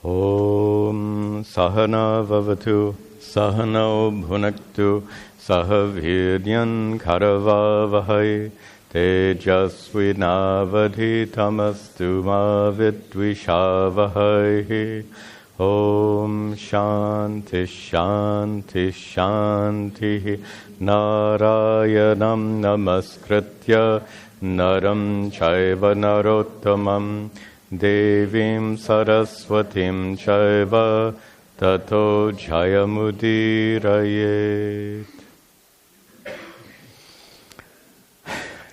Om Sahana Vavatu Sahano Bhunaktu Sahaviryan Karavavahai Tejasvinavadhitamastu ma vidvishavahai. Om Shanti Shanti Shanti. Narayanam Namaskritya Naram Chaiva Narottamam Devim Saraswatim Chaiva Tato Jayamudirayet.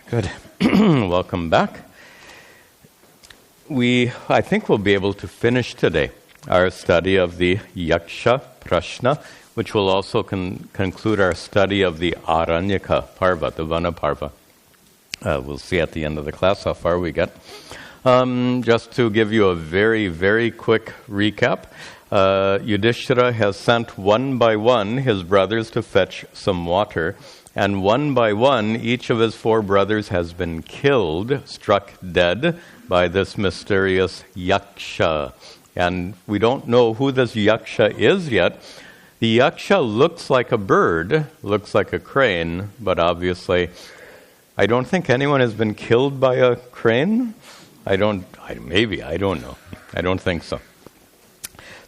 Good. Welcome back. I think we'll be able to finish today our study of the Yaksha Prashna, which will also conclude our study of the Aranyaka Parva, the Vana Parva. We'll see at the end of the class how far we get. Just to give you a very, very quick recap, Yudhishthira has sent one by one his brothers to fetch some water, and one by one each of his 4 brothers has been killed, struck dead by this mysterious Yaksha. And we don't know who this Yaksha is yet. The Yaksha looks like a bird, looks like a crane, but obviously I don't think anyone has been killed by a crane. I don't know. I don't think so.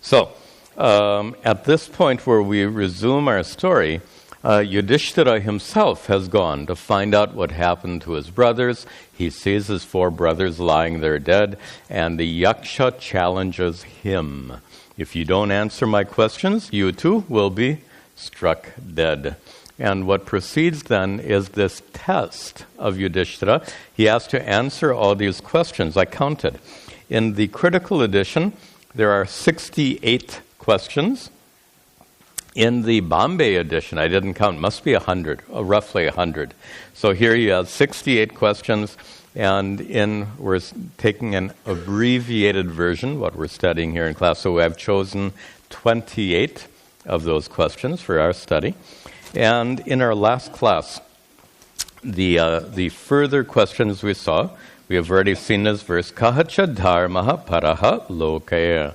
So, at this point where we resume our story, Yudhishthira himself has gone to find out what happened to his brothers. He sees his 4 brothers lying there dead, and the Yaksha challenges him. If you don't answer my questions, you too will be struck dead. And what proceeds then is this test of Yudhishthira. He has to answer all these questions. I counted. In the critical edition, there are 68 questions. In the Bombay edition, I didn't count, must be 100, roughly 100. So here you have 68 questions, and we're taking an abbreviated version, what we're studying here in class. So I've chosen 28 of those questions for our study. And in our last class, the further questions we saw, we have already seen this verse, Kahacha dharmaha paraha loke.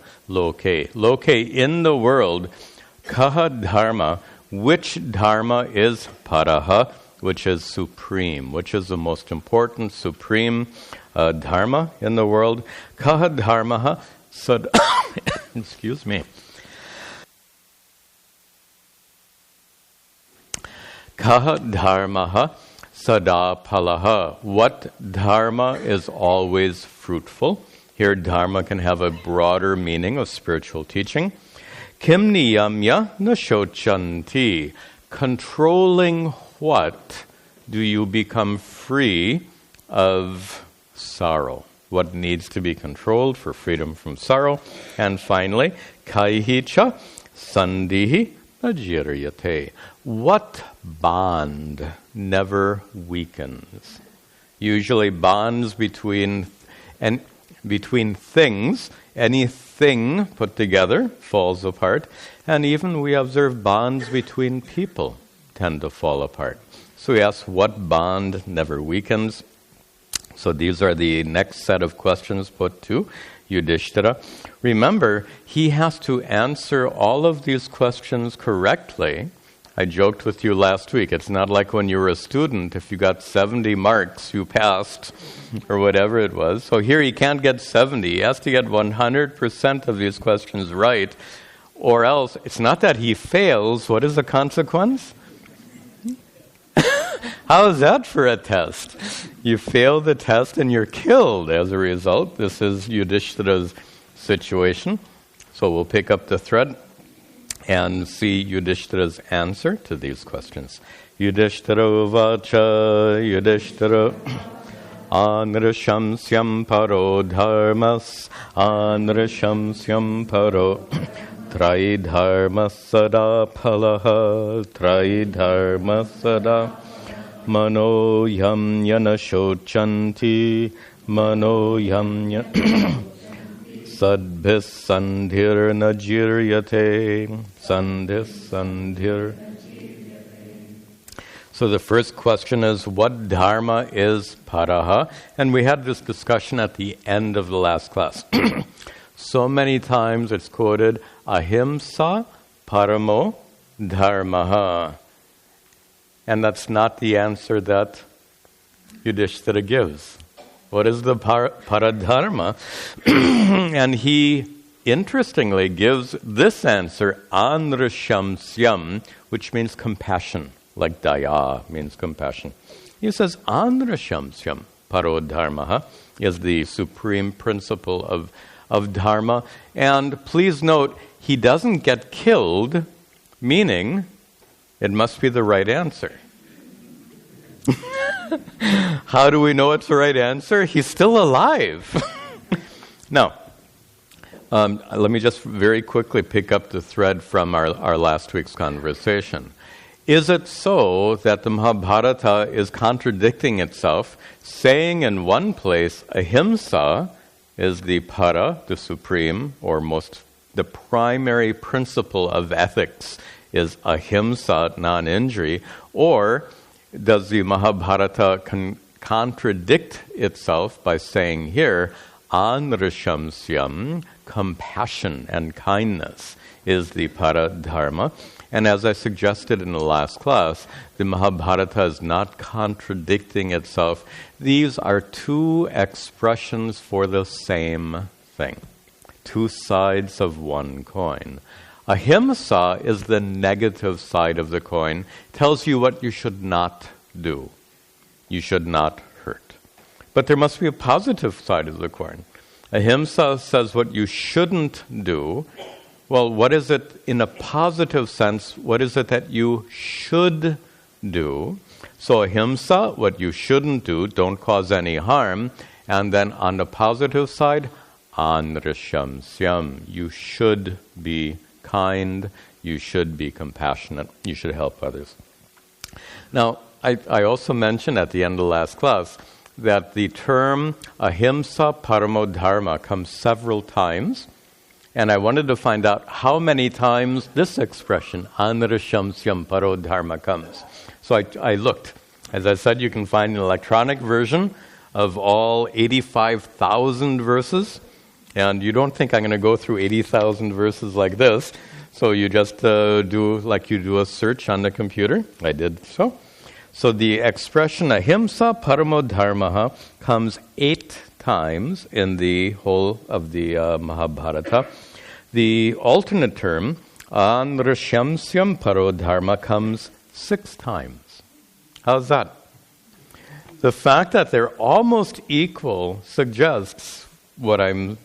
Loke, in the world. Kaha dharma, which dharma is paraha, which is supreme, which is the most important supreme dharma in the world. Kaha dharmaha sad excuse me. Kaha dharmaha sada palaha. What dharma is always fruitful? Here dharma can have a broader meaning of spiritual teaching. Kim niyamya nashochanti. Controlling what do you become free of sorrow? What needs to be controlled for freedom from sorrow? And finally, kaihicha sandhihi najiryate. What bond never weakens? Usually bonds between things, anything put together falls apart, and even we observe bonds between people tend to fall apart. So we ask, what bond never weakens? So these are the next set of questions put to Yudhishthira. Remember, he has to answer all of these questions correctly. I joked with you last week, it's not like when you were a student, if you got 70 marks, you passed, or whatever it was. So here he can't get 70, he has to get 100% of these questions right, or else, it's not that he fails, what is the consequence? How is that for a test? You fail the test and you're killed as a result. This is Yudhishthira's situation. So we'll pick up the thread and see Yudhishthira's answer to these questions. Yudhishthira uvacha, Yudhishthira anrishamsyam paro dharmas, anrishamsyam paro traidharmas sada phalaha, traidharmas sada mano yam yana shochanti, mano yam sadbhis sandhir najiryate, sandhis sandhir. So the first question is, what dharma is paraha? And we had this discussion at the end of the last class. So many times it's quoted, ahimsa paramo dharmaha. And that's not the answer that Yudhishthira gives. What is the paradharma? And he, interestingly, gives this answer, anrashamsyam, which means compassion, like daya means compassion. He says, anrashamsyam parodharmaha is the supreme principle of dharma. And please note, he doesn't get killed, meaning it must be the right answer. How do we know it's the right answer? He's still alive. Now, let me just very quickly pick up the thread from our last week's conversation. Is it so that the Mahabharata is contradicting itself, saying in one place, ahimsa is the para, the supreme, or the primary principle of ethics is ahimsa, non-injury, or does the Mahabharata contradict itself by saying here, anrashamsyam, compassion and kindness is the paradharma. And as I suggested in the last class, the Mahabharata is not contradicting itself. These are two expressions for the same thing, two sides of one coin. Ahimsa is the negative side of the coin, tells you what you should not do. You should not hurt. But there must be a positive side of the coin. Ahimsa says what you shouldn't do. Well, what is it in a positive sense? What is it that you should do? So ahimsa, what you shouldn't do, don't cause any harm. And then on the positive side, anrashamsyam, you should be kind, you should be compassionate, you should help others. Now, I also mentioned at the end of the last class that the term ahimsa paramo dharma comes several times, and I wanted to find out how many times this expression, anrashamsyam paro dharma, comes. So I looked. As I said, you can find an electronic version of all 85,000 verses, and you don't think I'm going to go through 80,000 verses like this, so you just do like you do a search on the computer. I did so. So the expression ahimsa paramo dharmaha comes 8 times in the whole of the Mahabharata. The alternate term, anrashamsyam paro dharma, comes 6 times. How's that? The fact that they're almost equal suggests what I'm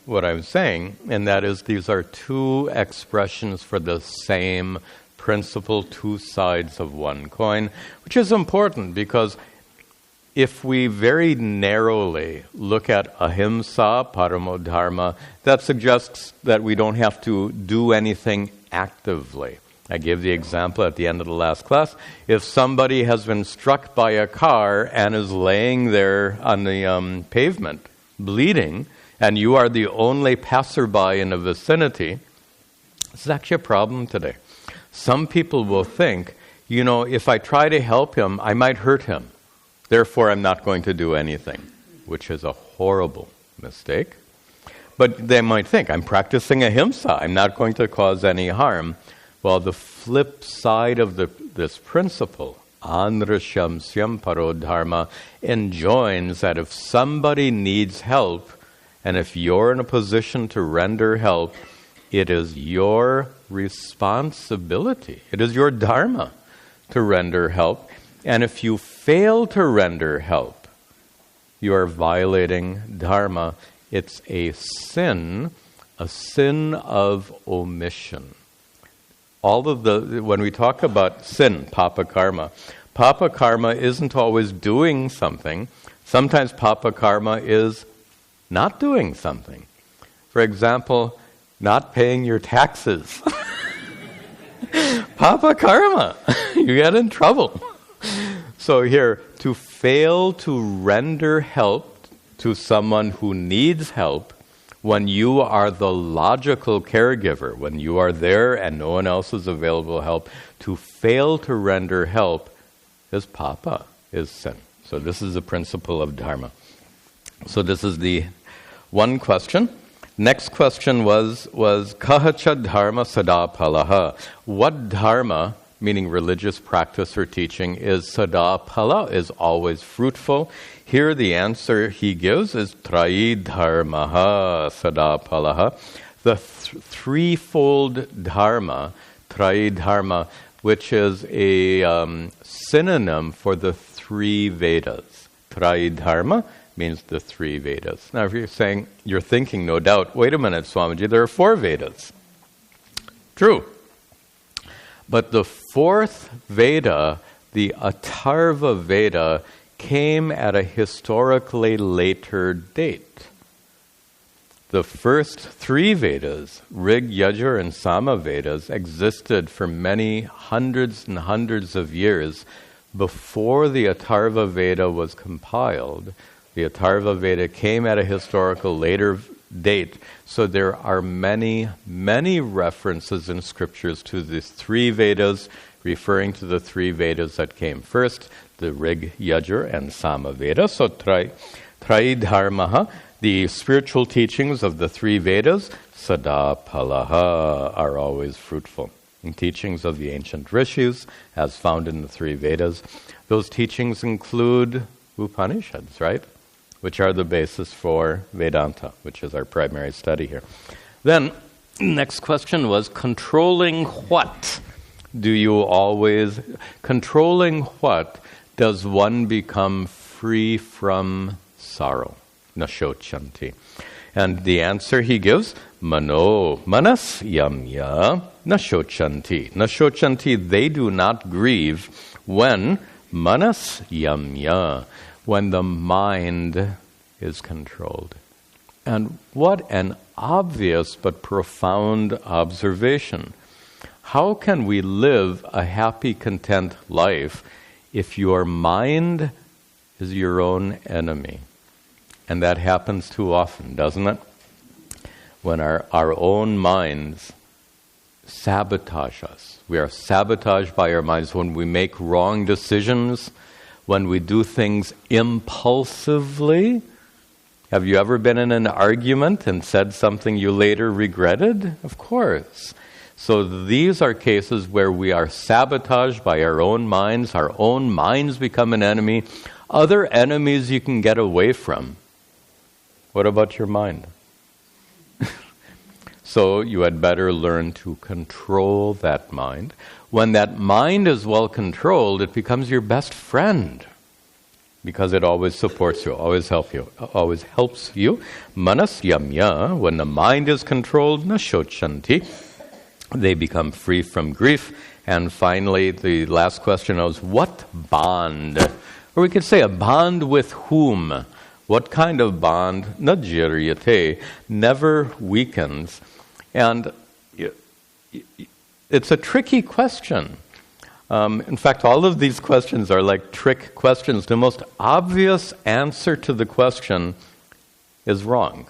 saying, and that is these are two expressions for the same principle, two sides of one coin, which is important because if we very narrowly look at ahimsa, paramo dharma, that suggests that we don't have to do anything actively. I gave the example at the end of the last class. If somebody has been struck by a car and is laying there on the pavement, bleeding, and you are the only passerby in the vicinity, this is actually a problem today. Some people will think, if I try to help him, I might hurt him. Therefore, I'm not going to do anything, which is a horrible mistake. But they might think, I'm practicing ahimsa. I'm not going to cause any harm. Well, the flip side of this principle, anrashamsyam paro dharma, enjoins that if somebody needs help, and if you're in a position to render help, it is your responsibility. It is your dharma to render help. And if you fail to render help, you are violating dharma. It's a sin of omission. When we talk about sin, papa karma isn't always doing something. Sometimes papa karma is not doing something. For example, not paying your taxes. Papa karma. You get in trouble. So here, to fail to render help to someone who needs help when you are the logical caregiver, when you are there and no one else is available to help, to fail to render help is papa, is sin. So this is the principle of dharma. So this is the one question. Next question was kahacha dharma sadapalaha. What dharma, meaning religious practice or teaching, is sadapala, is always fruitful? Here the answer he gives is trayi dharmaha sadapalaha. The threefold dharma, trayi dharma, which is a synonym for the three Vedas. Trayi dharma means the three Vedas. Now, if you're thinking, no doubt, wait a minute, Swamiji, there are four Vedas. True. But the fourth Veda, the Atharva Veda, came at a historically later date. The first three Vedas, Rig, Yajur, and Sama Vedas, existed for many hundreds and hundreds of years before the Atharva Veda was compiled. The Atharva Veda came at a historical later date, so there are many, many references in scriptures to these three Vedas, referring to the three Vedas that came first, the Rig, Yajur, and Sama Veda. So Trayi Dharmaha, the spiritual teachings of the three Vedas, Sadapalaha, are always fruitful. And teachings of the ancient rishis, as found in the three Vedas, those teachings include Upanishads, right? Which are the basis for Vedanta, which is our primary study here. Then, next question was, controlling what does one become free from sorrow? Nashochanti. And the answer he gives, manas yamya nashochanti. Nashochanti, they do not grieve when manas yamya, when the mind is controlled. And what an obvious but profound observation. How can we live a happy, content life if your mind is your own enemy? And that happens too often, doesn't it? When our own minds sabotage us. We are sabotaged by our minds when we make wrong decisions, when we do things impulsively. Have you ever been in an argument and said something you later regretted? Of course. So these are cases where we are sabotaged by our own minds become an enemy. Other enemies you can get away from. What about your mind? So you had better learn to control that mind. When that mind is well controlled, it becomes your best friend because it always supports you, always helps you. Manas yamya, when the mind is controlled, nashochanti, they become free from grief. And finally, the last question was, what bond? Or we could say a bond with whom? What kind of bond? Najiryate, never weakens. And it's a tricky question. In fact, all of these questions are like trick questions. The most obvious answer to the question is wrong.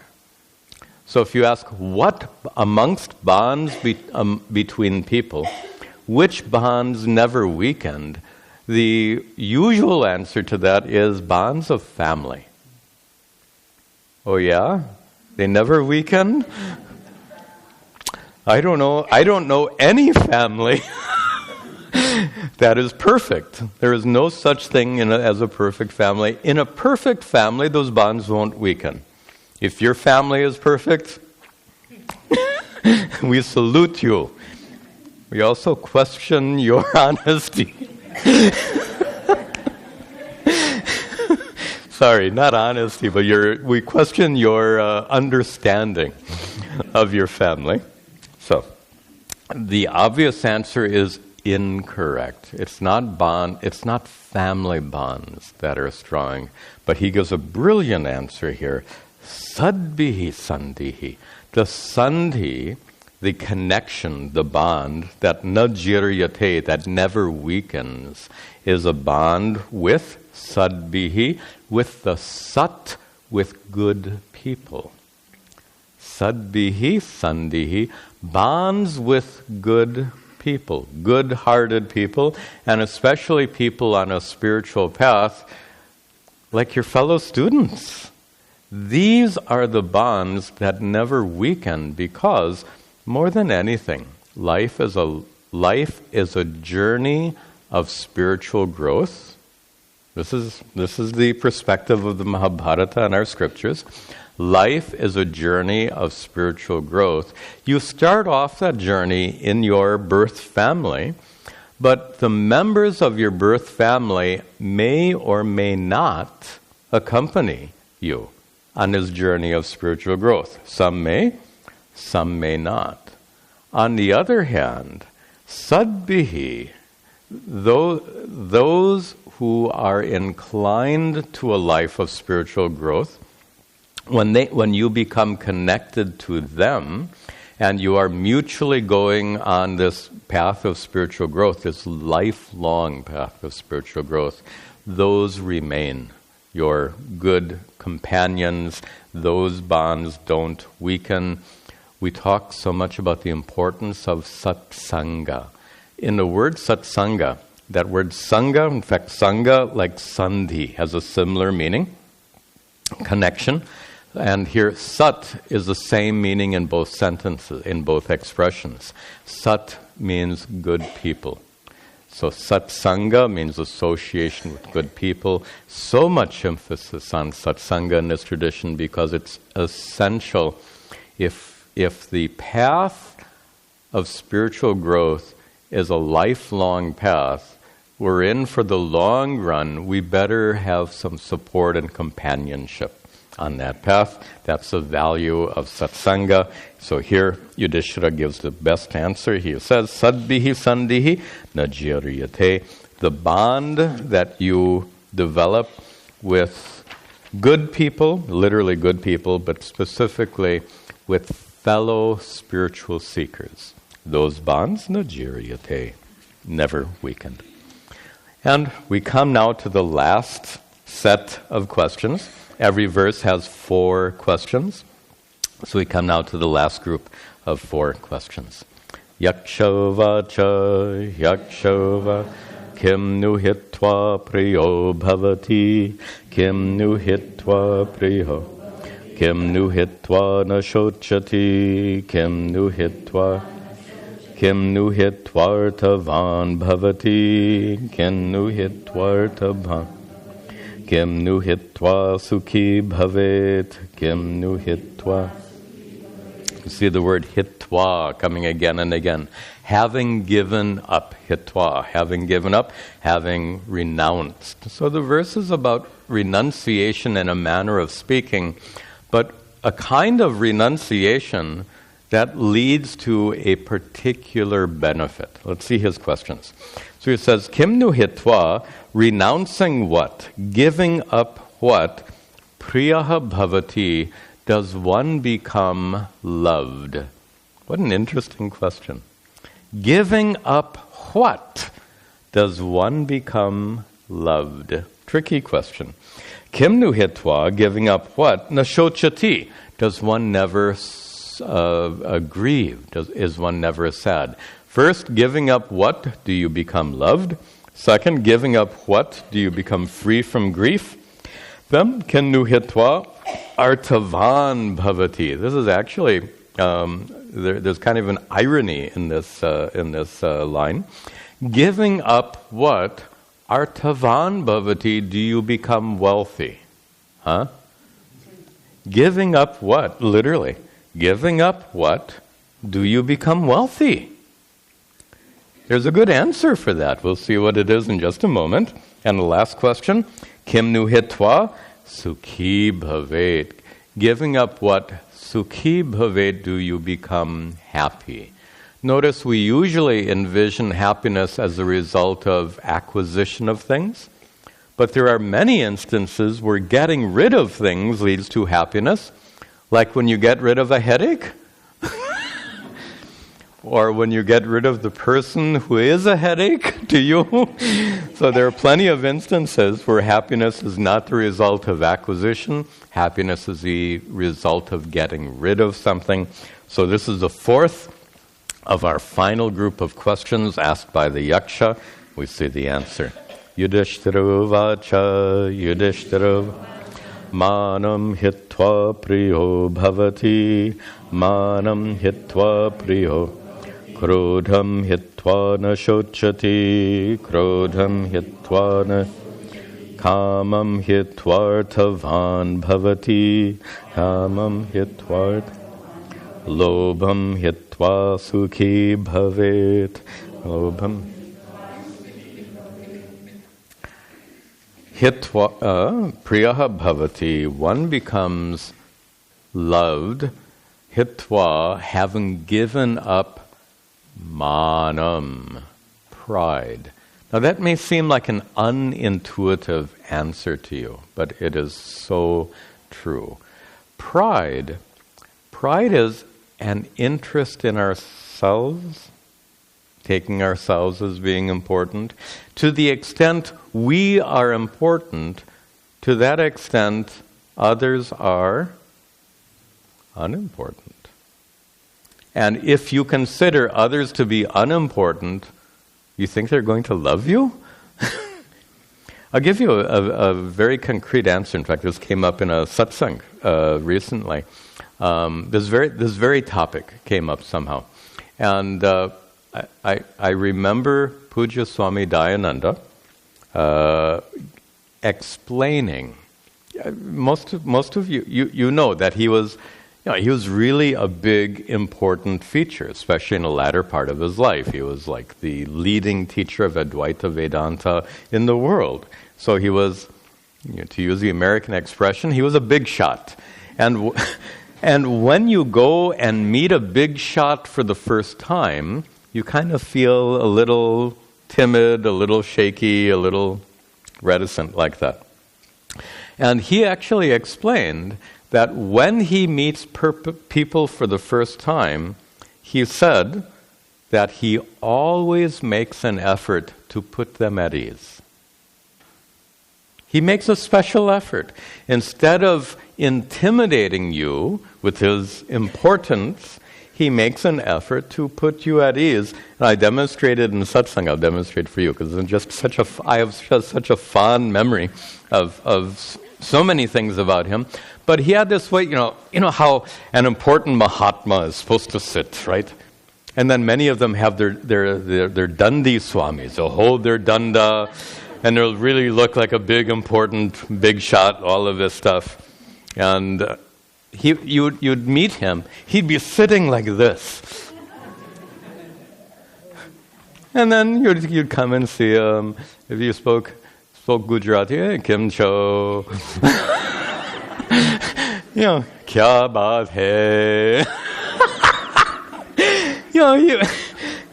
So if you ask, what amongst bonds between people, which bonds never weakened? The usual answer to that is bonds of family. Oh yeah? They never weaken? I don't know any family that is perfect. There is no such thing as a perfect family. In a perfect family, those bonds won't weaken. If your family is perfect, we salute you. We also question your honesty. Sorry, not honesty, but we question your understanding of your family. So, the obvious answer is incorrect. It's not family bonds that are strong, but he gives a brilliant answer here. Sadbihi sandhihi. The sandhi, the connection, the bond, that najiryate, that never weakens, is a bond with sadbihi, with the sat, with good people. Sadbihi sandhihi, bonds with good people, good-hearted people, and especially people on a spiritual path, like your fellow students. These are the bonds that never weaken because, more than anything, life is a journey of spiritual growth. This is the perspective of the Mahabharata and our scriptures. Life is a journey of spiritual growth. You start off that journey in your birth family, but the members of your birth family may or may not accompany you on this journey of spiritual growth. Some may not. On the other hand, sadbihi, those who are inclined to a life of spiritual growth, when you become connected to them and you are mutually going on this path of spiritual growth, this lifelong path of spiritual growth, those remain your good companions. Those bonds don't weaken. We talk so much about the importance of satsanga. In the word satsanga, that word sangha, in fact, sangha like sandhi, has a similar meaning, connection. And here, sat is the same meaning in both sentences, in both expressions. Sat means good people. So satsanga means association with good people. So much emphasis on satsanga in this tradition because it's essential. If the path of spiritual growth is a lifelong path, we're in for the long run, we better have some support and companionship on that path. That's the value of satsanga. So here, Yudhishthira gives the best answer. He says, sadbihi sandihi najiriyate. The bond that you develop with good people, literally good people, but specifically with fellow spiritual seekers. Those bonds, najiriyate, never weakened. And we come now to the last set of questions. Every verse has 4 questions. So we come now to the last group of 4 questions. Yaksha vacha, kim nu hitva priyo bhavati, kim nu hitva priyo, kim nu hitva na shochati, kim nu hitva artavan bhavati, kim nu hitva artavan. Kim nu hitva sukhi bhavet, kim nu hitva. You see the word hitva coming again and again. Having given up, hitva, having given up, having renounced. So the verse is about renunciation in a manner of speaking, but a kind of renunciation that leads to a particular benefit. Let's see his questions. So he says, Kim nu hitva, renouncing what? Giving up what? Priyaha bhavati, does one become loved? What an interesting question. Giving up what? Does one become loved? Tricky question. Kim nu hitva, giving up what? Nashochati, does one never grieve? Is one never sad? First, giving up what do you become loved? Second, giving up what do you become free from grief? Then, ken nu hitva artavan bhavati. This is actually, there's kind of an irony in this line. Giving up what? Artavan bhavati, do you become wealthy? Huh? Giving up what? Literally. Giving up what? Do you become wealthy? There's a good answer for that. We'll see what it is in just a moment. And the last question, kim nu hitva sukhi bhavet. Giving up what? Sukhi bhavet, do you become happy? Notice we usually envision happiness as a result of acquisition of things, but there are many instances where getting rid of things leads to happiness, like when you get rid of a headache, or when you get rid of the person who is a headache to you. So there are plenty of instances where happiness is not the result of acquisition. Happiness is the result of getting rid of something. So this is the 4th of our final group of questions asked by the Yaksha. We see the answer. Yudhishthira vacha, Yudhishthira manam hitva hitva priyo bhavati, manam hitva priyo, krodham hitva na shochati, krodham hitva na kamam hitvarthavan bhavati, kamam hitvarthavan lobham hitva sukhi bhavet. Lobham hitva priyaha bhavati. One becomes loved. Hitva, having given up manam, pride. Now that may seem like an unintuitive answer to you, but it is so true. Pride is an interest in ourselves, taking ourselves as being important. To the extent we are important, to that extent others are unimportant. And if you consider others to be unimportant, you think they're going to love you? I'll give you a very concrete answer. In fact, this came up in a satsang recently. This very topic came up somehow. And I remember Puja Swami Tadatmananda explaining. Most of you know that he was really a big, important feature, especially in the latter part of his life. He was like the leading teacher of Advaita Vedanta in the world. So he was, to use the American expression, he was a big shot. And when you go and meet a big shot for the first time, you kind of feel a little timid, a little shaky, a little reticent like that. And he actually explained that when he meets people for the first time, he said that he always makes an effort to put them at ease. He makes a special effort. Instead of intimidating you with his importance, he makes an effort to put you at ease. And I demonstrated in satsang. I'll demonstrate for you because I have just such a fond memory of so many things about him. But he had this way, you know how an important Mahatma is supposed to sit, right? And then many of them have their dandi swamis. They'll hold their danda, and they'll really look like a big, important, big shot, all of this stuff. And you'd meet him, he'd be sitting like this. And then you'd come and see him. If you spoke Gujarati, hey, Kim Cho. Kya baat hai?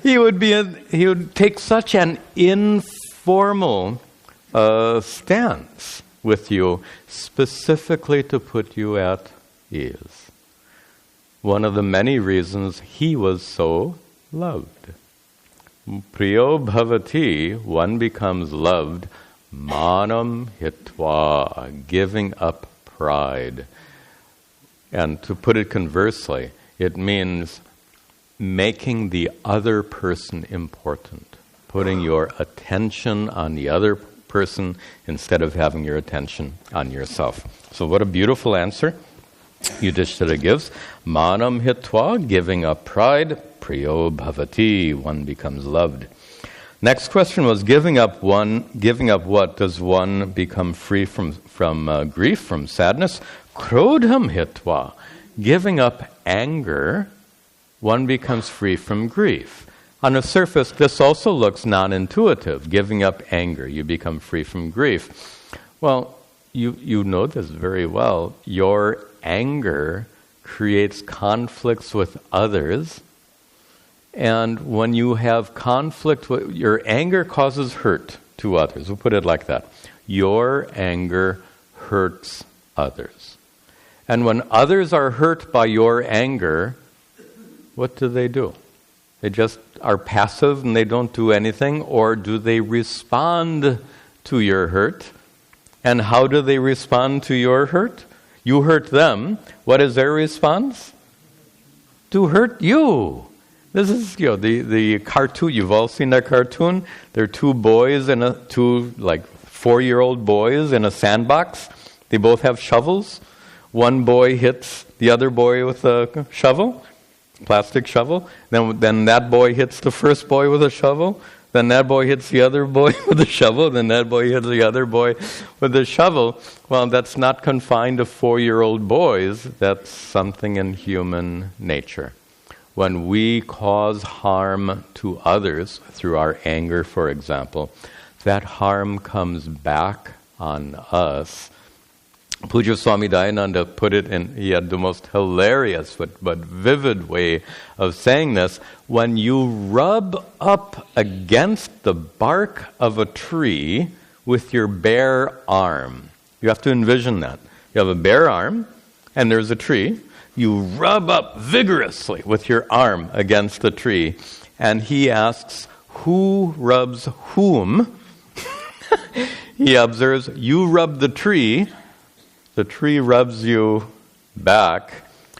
He would take such an informal stance with you, specifically to put you at ease. One of the many reasons he was so loved. Priyo bhavati, one becomes loved, manam hitva, giving up pride. And to put it conversely, it means making the other person important, putting your attention on the other person instead of having your attention on yourself. So what a beautiful answer Yudhishthira gives. Manam hitva, giving up pride, priyo bhavati, one becomes loved. Next question was giving up what? Does one become free from grief, from sadness? Krodham hitva, giving up anger, one becomes free from grief. On the surface, this also looks non-intuitive. Giving up anger, you become free from grief. Well, you know this very well. Your anger creates conflicts with others. And when you have conflict, your anger causes hurt to others. We'll put it like that. Your anger hurts others. And when others are hurt by your anger, what do? They just are passive and they don't do anything? Or do they respond to your hurt? And how do they respond to your hurt? You hurt them. What is their response? To hurt you. This is, the cartoon. You've all seen that cartoon. There are two boys and two 4-year-old boys in a sandbox. They both have shovels. One boy hits the other boy with a shovel, plastic shovel. Then that boy hits the first boy with a shovel. Then that boy hits the other boy with a shovel. Then that boy hits the other boy with a shovel. Well, that's not confined to 4-year-old boys. That's something in human nature. When we cause harm to others through our anger, for example, that harm comes back on us. Puja Swami Tadatmananda put it in, he had the most hilarious but vivid way of saying this. When you rub up against the bark of a tree with your bare arm, you have to envision that. You have a bare arm, and there's a tree. You rub up vigorously with your arm against the tree, and he asks, who rubs whom? He observes, you rub the tree rubs you back.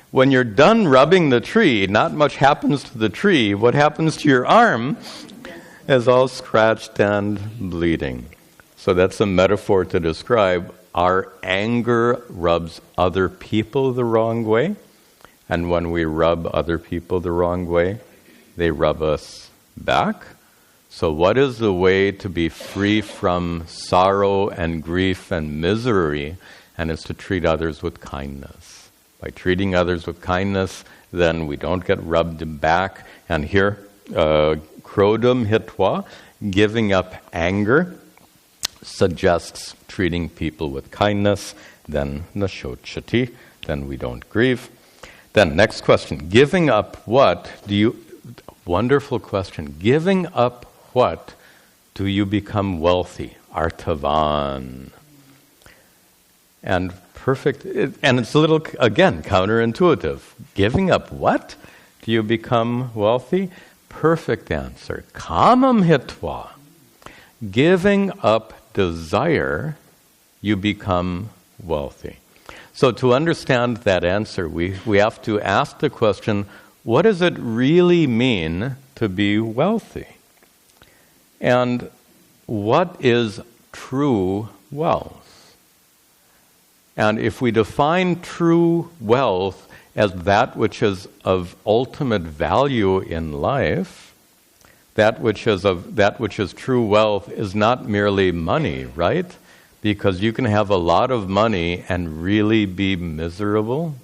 When you're done rubbing the tree, not much happens to the tree. What happens to your arm is all scratched and bleeding. So that's a metaphor to describe our anger rubs other people the wrong way. And when we rub other people the wrong way, they rub us back. So what is the way to be free from sorrow and grief and misery? And it's to treat others with kindness. By treating others with kindness, then we don't get rubbed back. And here, krodam hitva, giving up anger, suggests treating people with kindness. Then nashochati, then we don't grieve. Then next question, giving up what do you... Wonderful question. Giving up what do you become wealthy? Artavan. And perfect, and it's a little, again, counterintuitive. Giving up what do you become wealthy? Perfect answer. Kamam hitva. Giving up desire, you become wealthy. So to understand that answer, we have to ask the question, what does it really mean to be wealthy? And what is true wealth? And if we define true wealth as that which is of ultimate value in life, that which is true wealth is not merely money, right? Because you can have a lot of money and really be miserable.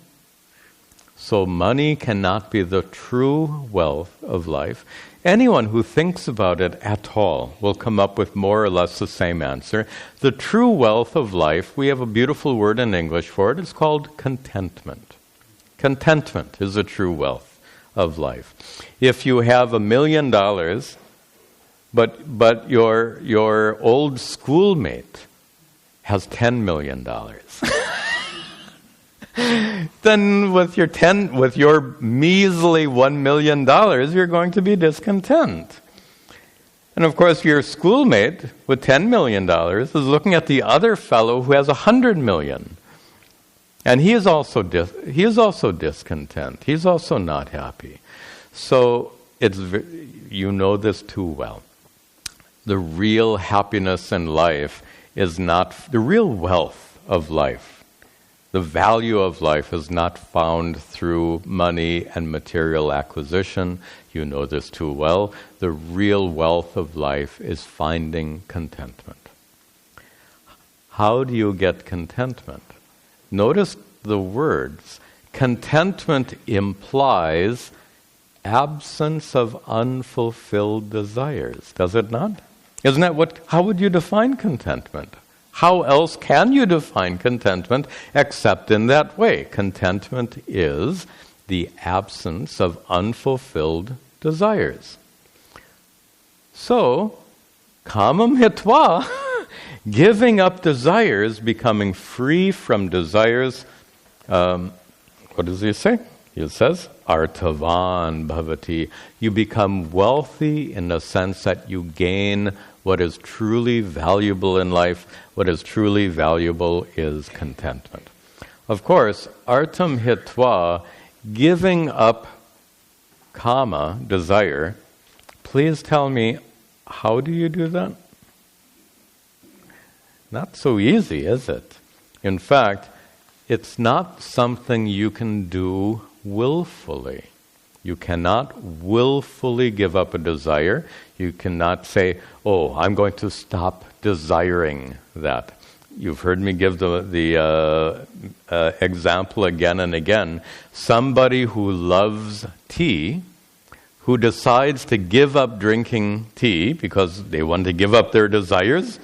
So money cannot be the true wealth of life. Anyone who thinks about it at all will come up with more or less the same answer. The true wealth of life, we have a beautiful word in English for it. It's called contentment. Contentment is the true wealth of life. If you have $1 million, but your old schoolmate has $10 million, then with your measly $1 million, you're going to be discontent. And of course, your schoolmate with $10 million is looking at the other fellow who has $100 million. And he is also discontent. He's also not happy. So you know this too well. The real happiness in life is not the real wealth of life. The value of life is not found through money and material acquisition. You know this too well. The real wealth of life is finding contentment. How do you get contentment? Notice the words. Contentment implies absence of unfulfilled desires, does it not? Isn't that how would you define contentment? How else can you define contentment except in that way? Contentment is the absence of unfulfilled desires. So, kamam hitva, giving up desires, becoming free from desires. What does he say? He says, artavan bhavati. You become wealthy in the sense that you gain what is truly valuable in life. What is truly valuable is contentment. Of course, artam hitva, giving up kama, desire. Please tell me, how do you do that? Not so easy, is it? In fact, it's not something you can do willfully. You cannot willfully give up a desire. You cannot say, oh, I'm going to stop desiring that. You've heard me give the example again and again. Somebody who loves tea, who decides to give up drinking tea because they want to give up their desires,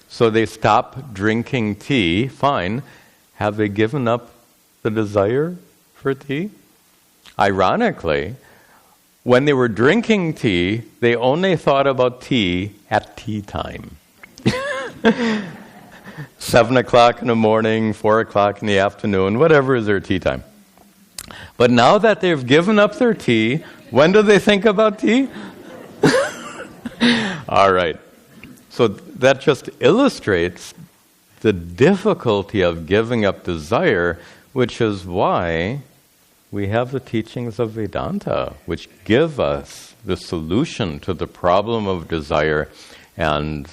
so they stop drinking tea, fine. Have they given up the desire for tea? Ironically, when they were drinking tea, they only thought about tea at tea time. 7 o'clock in the morning, 4 o'clock in the afternoon, whatever is their tea time. But now that they've given up their tea, when do they think about tea? All right. So that just illustrates the difficulty of giving up desire, which is why we have the teachings of Vedanta, which give us the solution to the problem of desire. And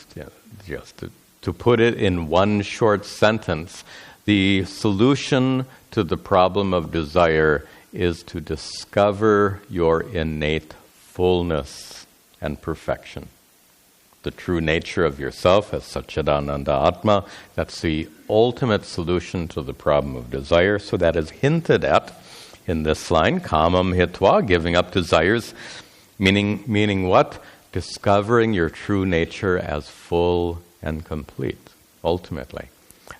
just to put it in one short sentence, the solution to the problem of desire is to discover your innate fullness and perfection. The true nature of yourself as Satchidananda Atma, that's the ultimate solution to the problem of desire. So that is hinted at in this line, kamam hitva, giving up desires, meaning what? Discovering your true nature as full and complete, ultimately.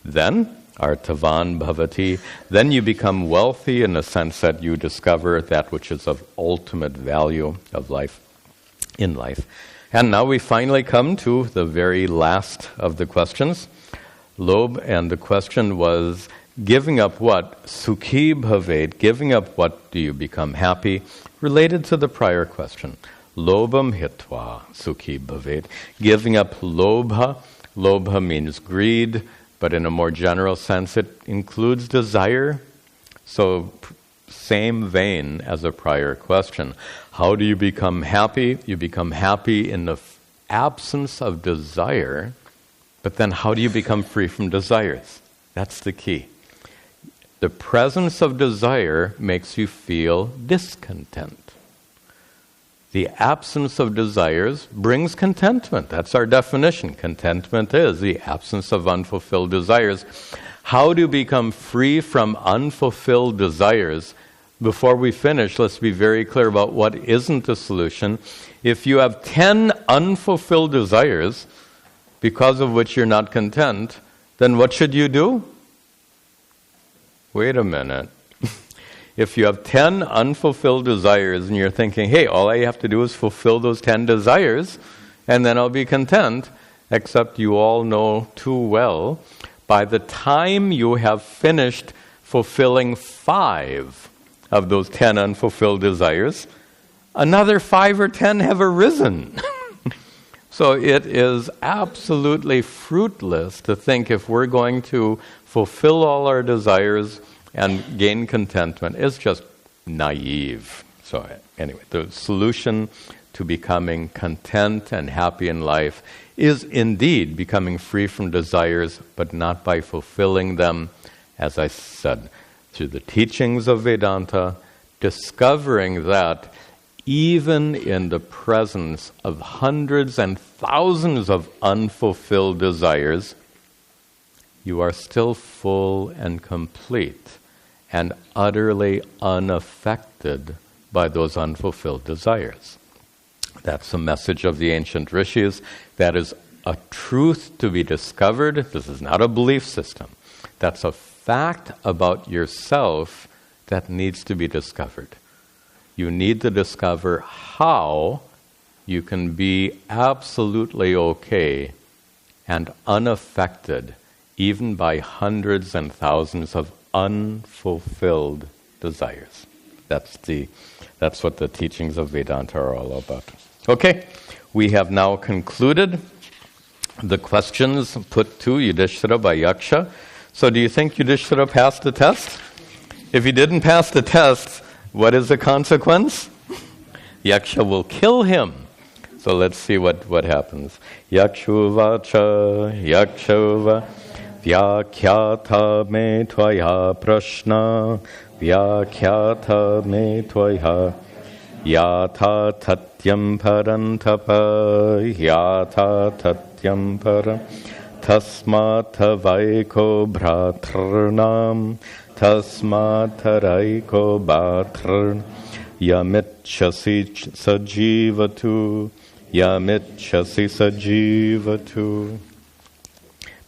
Then, artavan bhavati, then you become wealthy in the sense that you discover that which is of ultimate value of life, in life. And now we finally come to the very last of the questions. Lob, and the question was, giving up what? Sukhi bhavet, giving up what do you become happy? Related to the prior question. Lobham hitva, sukhi bhavet. Giving up lobha. Lobha means greed, but in a more general sense it includes desire. So, same vein as a prior question. How do you become happy? You become happy in the absence of desire, but then how do you become free from desires? That's the key. The presence of desire makes you feel discontent. The absence of desires brings contentment. That's our definition. Contentment is the absence of unfulfilled desires. How do you become free from unfulfilled desires? Before we finish, let's be very clear about what isn't the solution. If you have 10 unfulfilled desires, because of which you're not content, then what should you do? Wait a minute. If you have 10 unfulfilled desires and you're thinking, hey, all I have to do is fulfill those 10 desires and then I'll be content, except you all know too well, by the time you have finished fulfilling 5 of those 10 unfulfilled desires, another 5 or 10 have arisen. So it is absolutely fruitless to think if we're going to fulfill all our desires and gain contentment. It's just naive. So anyway, the solution to becoming content and happy in life is indeed becoming free from desires, but not by fulfilling them, as I said, through the teachings of Vedanta, discovering that even in the presence of hundreds and thousands of unfulfilled desires, you are still full and complete and utterly unaffected by those unfulfilled desires. That's the message of the ancient rishis. That is a truth to be discovered. This is not a belief system. That's a fact about yourself that needs to be discovered. You need to discover how you can be absolutely okay and unaffected even by hundreds and thousands of unfulfilled desires. That's what the teachings of Vedanta are all about. Okay, we have now concluded the questions put to Yudhishthira by Yaksha. So do you think Yudhishthira passed the test? If he didn't pass the test, what is the consequence? Yaksha will kill him. So let's see what happens. Yakshuvacha, Yakshuva. Vyakhyata me tvaya prashna, vyakhyata me tvaya yatha tatyam parantapa, yatha tatyam param tasmata vaiko bhratrnam, tasmata raiko bhatrn yamitchasi sajivatu, yamitchasi sajivatu.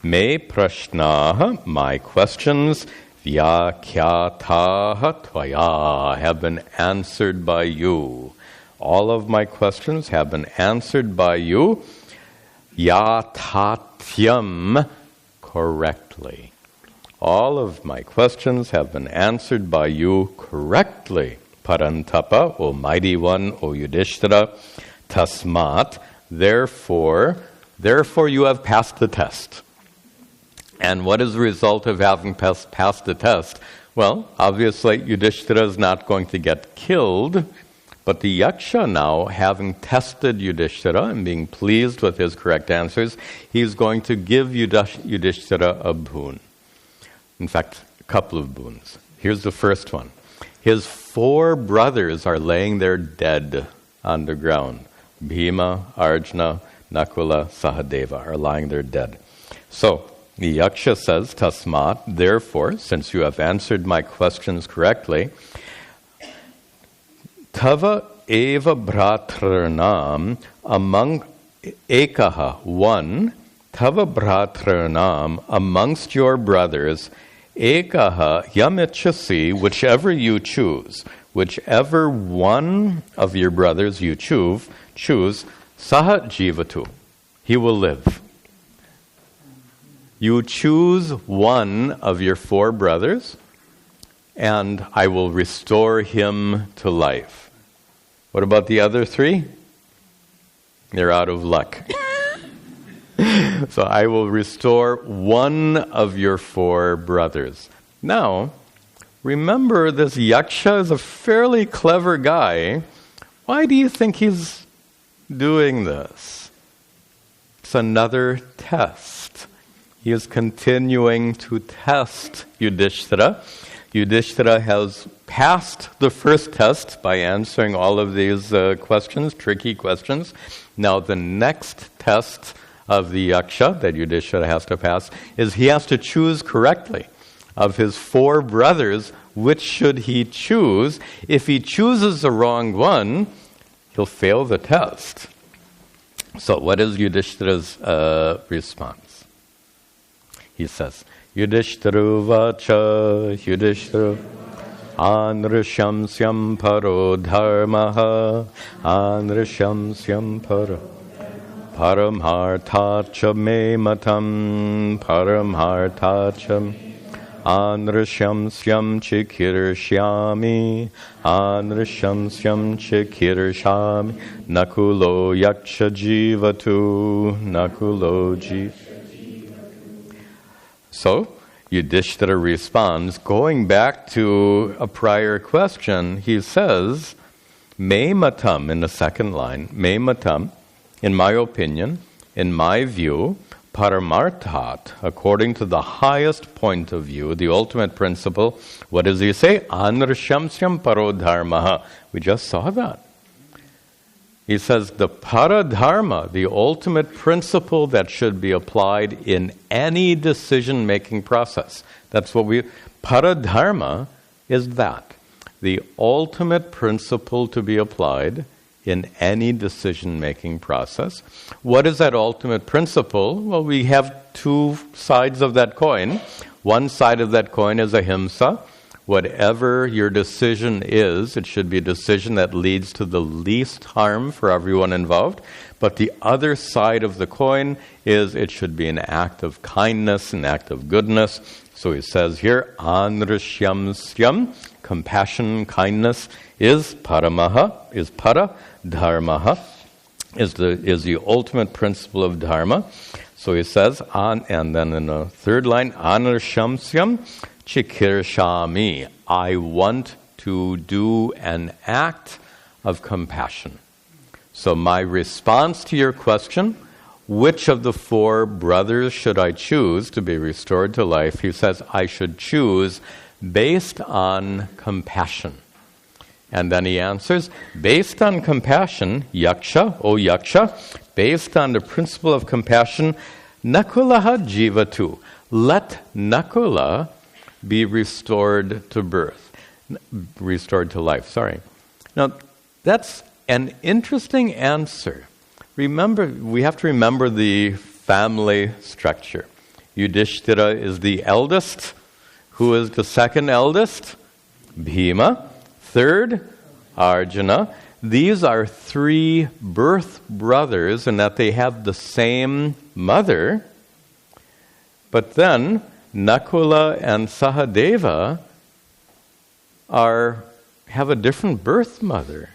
Me prashnaha, my questions, vyakyataha tvaya, have been answered by you. All of my questions have been answered by you. Yatatyam, correctly. All of my questions have been answered by you correctly. Parantapa, O mighty one, O Yudhishthira. Tasmat, therefore you have passed the test. And what is the result of having passed the test? Well, obviously Yudhishthira is not going to get killed, but the Yaksha now, having tested Yudhishthira and being pleased with his correct answers, he's going to give Yudhishthira a boon. In fact, a couple of boons. Here's the first one. His 4 brothers are laying there dead on the ground. Bhima, Arjuna, Nakula, Sahadeva are lying there dead. So, the Yaksha says, Tasmat, therefore, since you have answered my questions correctly, Tava eva bhratranam, among ekaha, one, Tava bhratranam, amongst your brothers, ekaha yamichasi, whichever you choose, whichever one of your brothers you choose, saha jivatu, he will live. You choose one of your 4 brothers, and I will restore him to life. What about the other 3? They're out of luck. So I will restore one of your 4 brothers. Now, remember, this Yaksha is a fairly clever guy. Why do you think he's doing this? It's another test. He is continuing to test Yudhishthira. Yudhishthira has passed the first test by answering all of these questions, tricky questions. Now the next test of the Yaksha that Yudhishthira has to pass is he has to choose correctly. Of his 4 brothers, which should he choose? If he chooses the wrong one, he'll fail the test. So what is Yudhishthira's response? He says, Yudhishthira vacha, Yudhishthira anrishamsyam paro dharmaha, anrishamsyam paro paramhartacha me matam, paramhartacha anrishamsyam chikirshyami, anrishamsyam chikirshyami, nakulo yaksha jivatu, nakulo jivatu. So, Yudhishthira responds, going back to a prior question, he says, Me matam, in the second line, me matam, in my opinion, in my view, paramarthat, according to the highest point of view, the ultimate principle, what does he say? Anrishamsyam parodharmaha. We just saw that. He says the paradharma, the ultimate principle that should be applied in any decision-making process. That's what paradharma is that. The ultimate principle to be applied in any decision-making process. What is that ultimate principle? Well, we have 2 sides of that coin. One side of that coin is ahimsa. Whatever your decision is, it should be a decision that leads to the least harm for everyone involved. But the other side of the coin is it should be an act of kindness, an act of goodness. So he says here, anrishyamsyam, compassion, kindness, is paramaha, is para, dharmaha, is the ultimate principle of dharma. So he says, and then in the third line, anrishamsyam, chikirshami, I want to do an act of compassion. So my response to your question, which of the 4 brothers should I choose to be restored to life? He says, I should choose based on compassion. And then he answers, based on compassion, Yaksha, O Yaksha, based on the principle of compassion, Nakulaha Jivatu. Let Nakula be restored to restored to life, Now, that's an interesting answer. Remember, we have to remember the family structure. Yudhishthira is the eldest. Who is the second eldest? Bhima. Third, Arjuna. These are 3 birth brothers in that they have the same mother. But then, Nakula and Sahadeva have a different birth mother.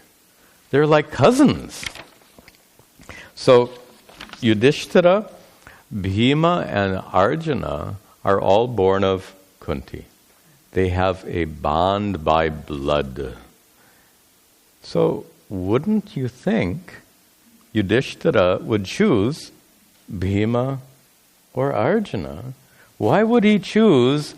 They're like cousins. So, Yudhishthira, Bhima, and Arjuna are all born of Kunti. They have a bond by blood. So, wouldn't you think Yudhishthira would choose Bhima or Arjuna? Why would he choose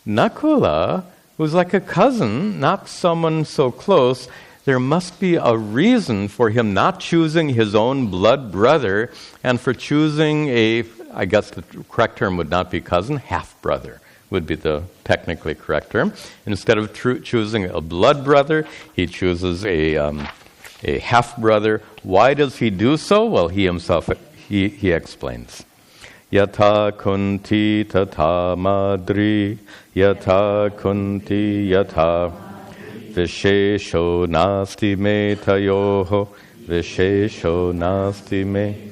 Nakula, who's like a cousin, not someone so close? There must be a reason for him not choosing his own blood brother and for choosing I guess the correct term would not be cousin, half-brother would be the technically correct term. Instead of choosing a blood brother, he chooses a half-brother. Why does he do so? Well, he himself, he explains. Yatha kunti tata madri, yatha kunti yatha Vishesho nasti me tayoho, Vishesho nasti me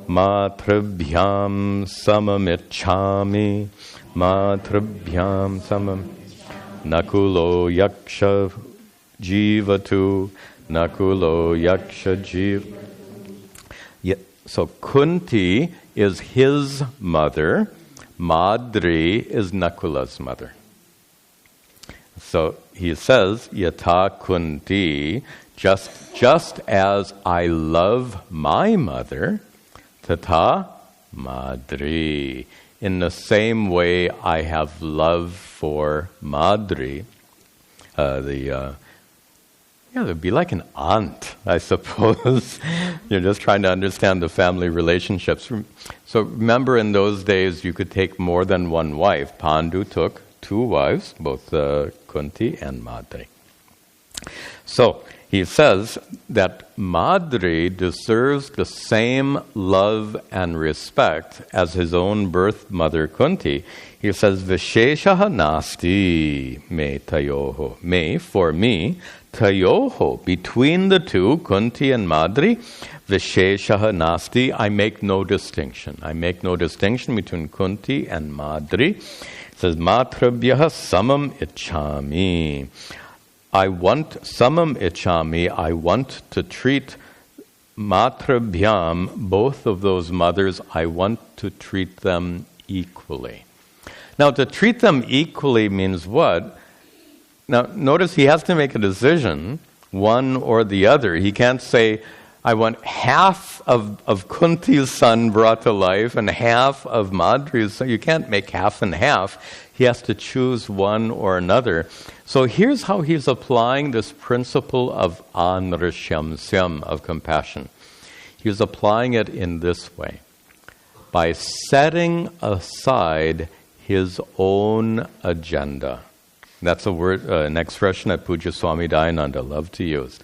Matrabhyam samamichami, Matrabhyam samam Nakulo yaksha jivatu, Nakulo yaksha jiv. So Kunti is his mother, Madri is Nakula's mother. So he says, Yatha Kunti, just as I love my mother, Tata Madri. In the same way I have love for Madri. It'd be like an aunt, I suppose. You're just trying to understand the family relationships. So remember, in those days, you could take more than one wife. Pandu took 2 wives, both Kunti and Madri. So he says that Madri deserves the same love and respect as his own birth mother Kunti. He says, Visheshaha nasti me tayoho. Me, for me, tayoho, between the 2, Kunti and Madri, Visheshaha nasti, I make no distinction. I make no distinction between Kunti and Madri. It says, Matrabhyaha samam ichami. I want to treat Matrabhyam, both of those mothers, I want to treat them equally. Now, to treat them equally means what? Now, notice he has to make a decision, one or the other. He can't say, I want half of Kunti's son brought to life and half of Madri's son. You can't make half and half. He has to choose one or another. So here's how he's applying this principle of anrishyamsyam, of compassion. He's applying it in this way. By setting aside his own agenda. That's a word, an expression that Pujya Swami Tadatmananda loved to use.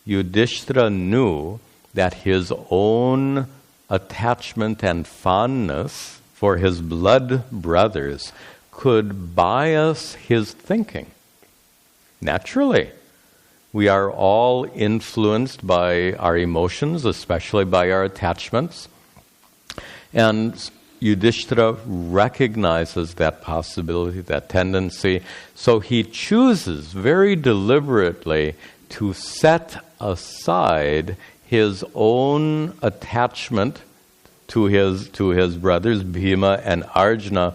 Yudhishthira knew that his own attachment and fondness for his blood brothers could bias his thinking. Naturally, we are all influenced by our emotions, especially by our attachments. And Yudhishthira recognizes that possibility, that tendency. So he chooses very deliberately to set aside his own attachment to his brothers Bhima and Arjuna,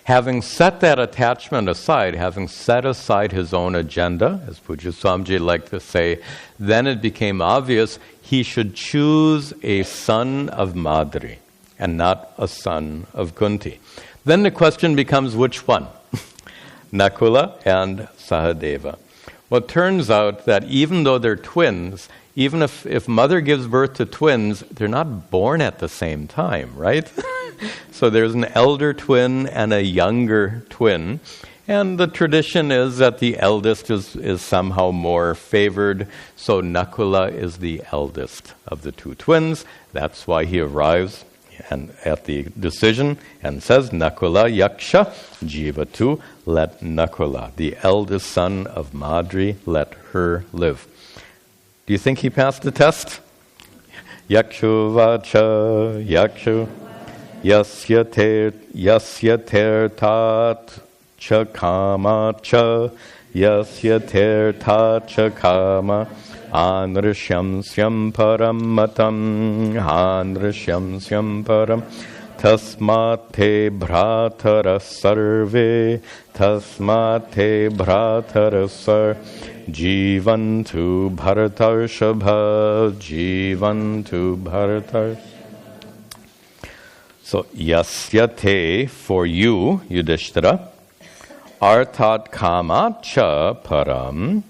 Having set that attachment aside, having set aside his own agenda, as Pujya Swamiji liked to say, then it became obvious he should choose a son of Madri and not a son of Kunti. Then the question becomes which one? Nakula and Sahadeva. Well, it turns out that even though they're twins, even if mother gives birth to twins, they're not born at the same time, right? So there's an elder twin and a younger twin. And the tradition is that the eldest is somehow more favored. So Nakula is the eldest of the two twins. That's why he arrives at the decision and says, Nakula Yaksha Jivatu, let Nakula, the eldest son of Madri, let her live. Do you think he passed the test? Yakshu Vacha Yakshu Yasya tertat cha kama cha Yasya tertat cha kama Anrishyam syam param matam Anrishyam syam param Tasmate bhratara sarve Tasmate bhratara sar Jivantu bharatar shabha Jivantu bharatar. So, yasyate, for you, Yudhishthira, artat kama cha param,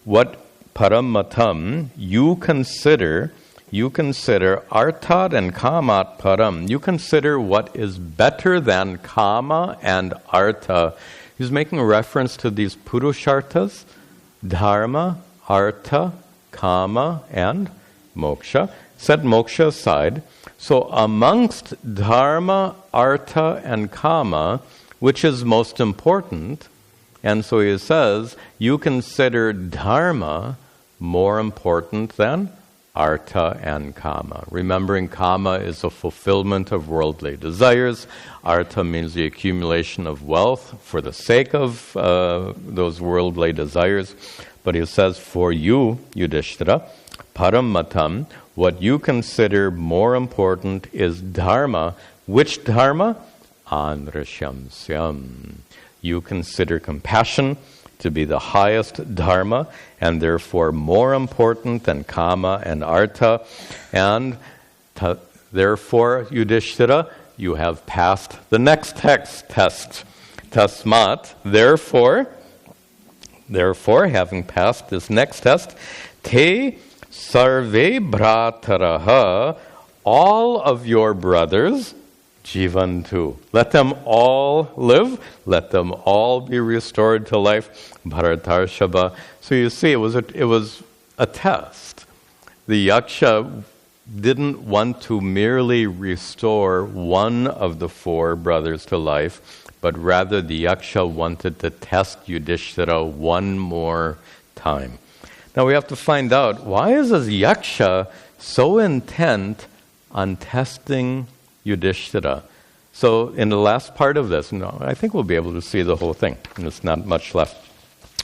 what paramatam you consider artat and kamat param, you consider what is better than kama and artha. He's making a reference to these purusharthas, dharma, artha, kama, and moksha. Set moksha aside. So amongst dharma, artha, and kama, which is most important, and so he says, you consider dharma more important than artha and kama. Remembering kama is a fulfillment of worldly desires. Artha means the accumulation of wealth for the sake of those worldly desires. But he says, for you, Yudhishthira, paramatam, what you consider more important is dharma. Which dharma? Anrishyamsyam. You consider compassion to be the highest dharma, and therefore more important than kama and artha. And therefore, Yudhishthira, you have passed the next test. Tasmat, therefore, having passed this next test, te sarve bhrataraha, all of your brothers, jivantu. Let them all live. Let them all be restored to life. Bharatar Shobha. So you see, it was a test. The Yaksha didn't want to merely restore one of the four brothers to life, but rather the Yaksha wanted to test Yudhishthira one more time. Now we have to find out, why is this Yaksha so intent on testing Yudhishthira? So in the last part of this, I think we'll be able to see the whole thing, and there's not much left.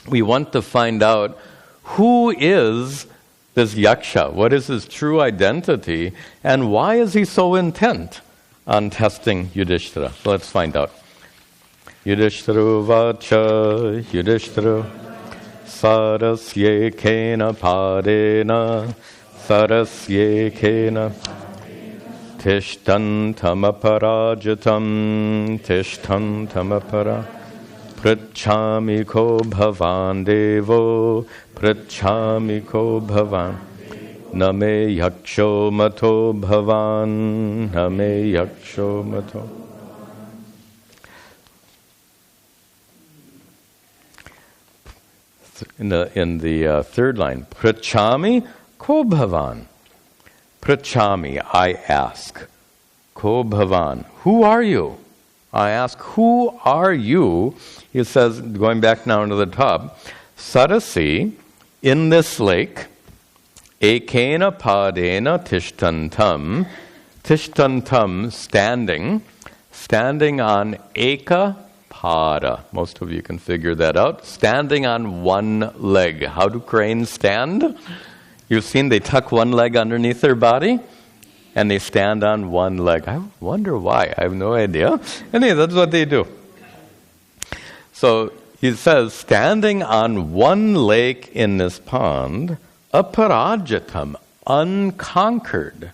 We want to find out, who is this Yaksha? What is his true identity? And why is he so intent on testing Yudhishthira? So let's find out. Yudhishthira vacha, Yudhishthira sarasye kena padena, sarasye kena tishtantam aparajatam, tishtantam aparajatam. Prachami ko bhavan devo, prachami ko bhavan. Name yaksho mato bhavan, name yaksho mato. In the third line, prachami ko bhavan. Prachami, I ask. Ko bhavan, who are you? I ask, who are you? He says, going back now to the top, Sarasi, in this lake, ekena padena tishtantam, tishtantam, standing on eka pada. Most of you can figure that out. Standing on one leg. How do cranes stand? You've seen they tuck one leg underneath their body, and they stand on one leg. I wonder why. I have no idea. Anyway, that's what they do. So he says, standing on one lake in this pond, aparajitam, unconquered.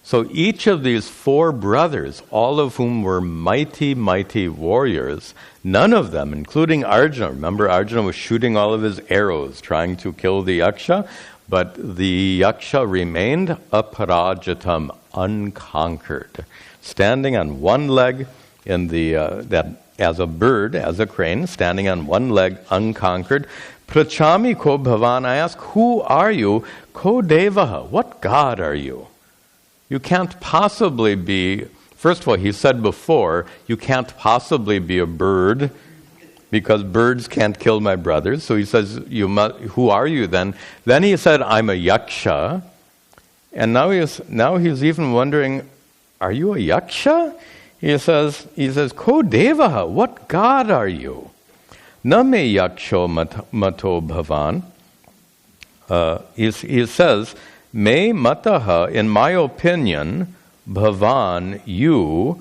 So each of these four brothers, all of whom were mighty, mighty warriors, none of them, including Arjuna, remember Arjuna was shooting all of his arrows, trying to kill the Yaksha, but the Yaksha remained aparajitam, unconquered, standing on one leg in the as a bird, as a crane, standing on one leg, unconquered. Prachami ko bhavan, I ask, who are you? Ko devaha, what god are you? You can't possibly be, first of all, he said before, you can't possibly be a bird, because birds can't kill my brothers. So he says, who are you then? Then he said, I'm a yaksha. And now he's even wondering, are you a yaksha? He says, Ko devaha, what god are you? Na me yaksho mato bhavan. He says, me mataha, in my opinion, bhavan, you,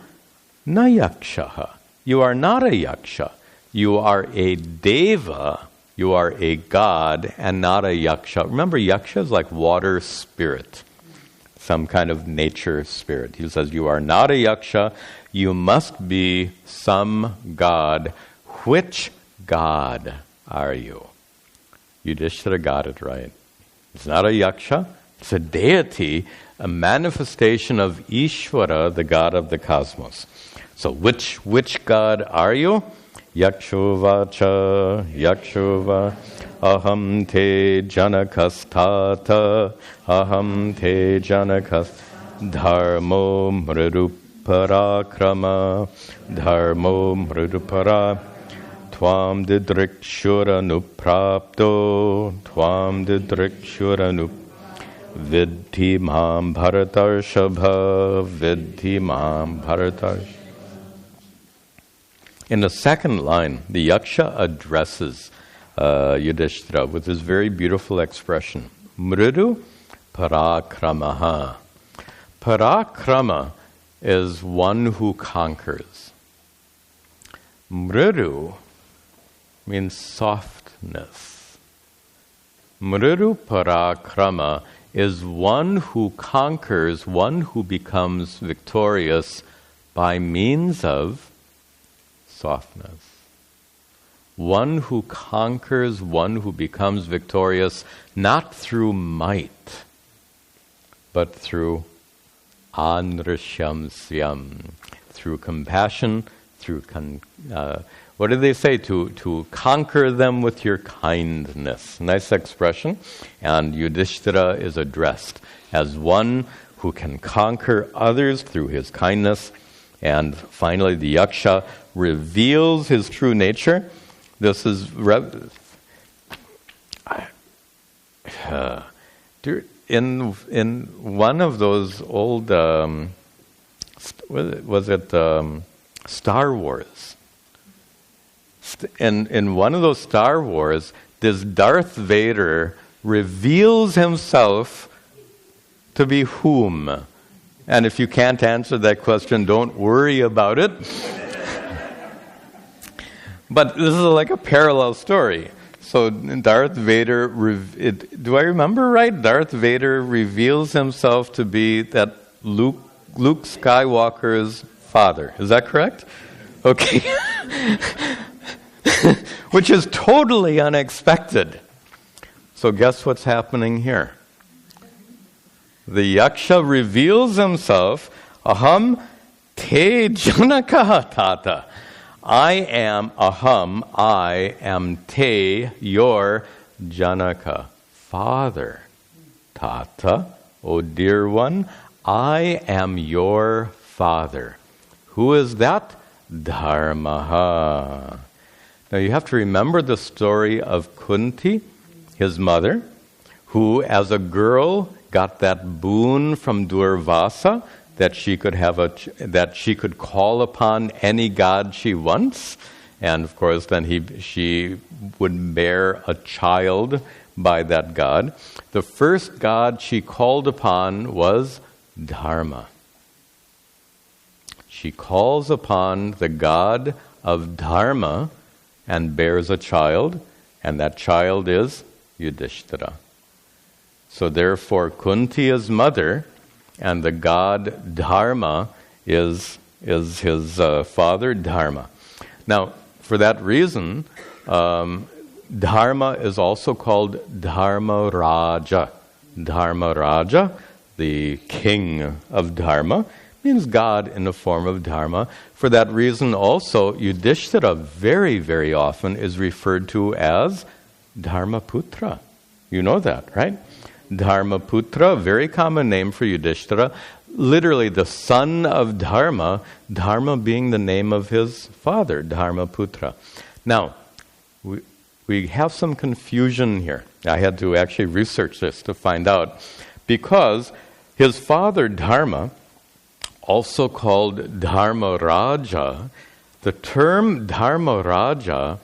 na yakshaha. You are not a yaksha. You are a deva. You are a god and not a yaksha. Remember, yaksha is like water spirit, some kind of nature spirit. He says, you are not a yaksha. You must be some god. Which god are you? Yudhishthira got it right. It's not a yaksha. It's a deity, a manifestation of Ishvara, the god of the cosmos. So which god are you? Yakshuvacha, Yakshuva, aham te janakastata, aham te janakas, dharmo mriduparakrama, dharmo mridupara, tvam didrikshura nuprapto, tvam didrikshura nuprapto. Vidhi mam bharatarshabha, vidhi mam bharatarshabha. In the second line, the Yaksha addresses Yudhishthira with this very beautiful expression, Mridu parakramaha. Parakrama is one who conquers. Mridu means softness. Mridu parakrama is one who conquers, one who becomes victorious by means of softness. One who conquers, one who becomes victorious, not through might, but through anrishyamsyam, through compassion, through what do they say? To conquer them with your kindness. Nice expression. And Yudhishthira is addressed as one who can conquer others through his kindness. And finally, the Yaksha reveals his true nature. This is in one of those old Star Wars. In one of those Star Wars, this Darth Vader reveals himself to be whom? And if you can't answer that question, don't worry about it. But this is like a parallel story. So Darth Vader, do I remember right? Darth Vader reveals himself to be that Luke Skywalker's father. Is that correct? Okay. Which is totally unexpected. So guess what's happening here? The Yaksha reveals himself, aham te janaka tata. I am te, your Janaka, father. Tata, O dear one, I am your father. Who is that? Dharmaha. Now you have to remember the story of Kunti, his mother, who as a girl got that boon from Durvasa that she could call upon any god she wants, and of course then she would bear a child by that god. The first god she called upon was Dharma. She calls upon the god of Dharma, and bears a child, and that child is Yudhishthira. So therefore, Kunti is mother, and the god Dharma is his father, Dharma. Now, for that reason, Dharma is also called Dharma Raja. Dharma Raja, the king of Dharma, means God in the form of Dharma. For that reason also, Yudhishthira very, very often is referred to as Dharmaputra. You know that, right? Dharmaputra, a very common name for Yudhishthira, literally the son of Dharma, Dharma being the name of his father, Dharmaputra. Now, we have some confusion here. I had to actually research this to find out, because his father Dharma, also called Dharma Raja, the term Dharma Raja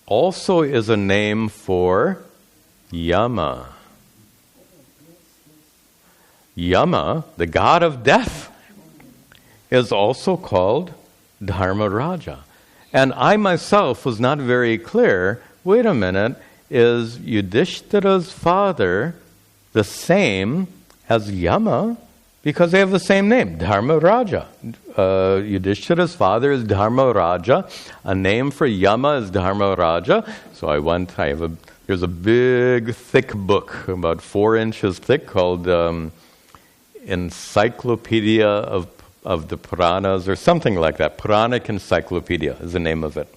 also is a name for Yama. Yama, the god of death, is also called Dharma Raja. And I myself was not very clear, wait a minute, is Yudhishthira's father the same as Yama? Because they have the same name, Dharma Raja. Yudhishthira's father is Dharma Raja. A name for Yama is Dharma Raja. So there's a big, thick book, about 4 inches thick, called Encyclopedia of the Puranas, or something like that. Puranic Encyclopedia is the name of it,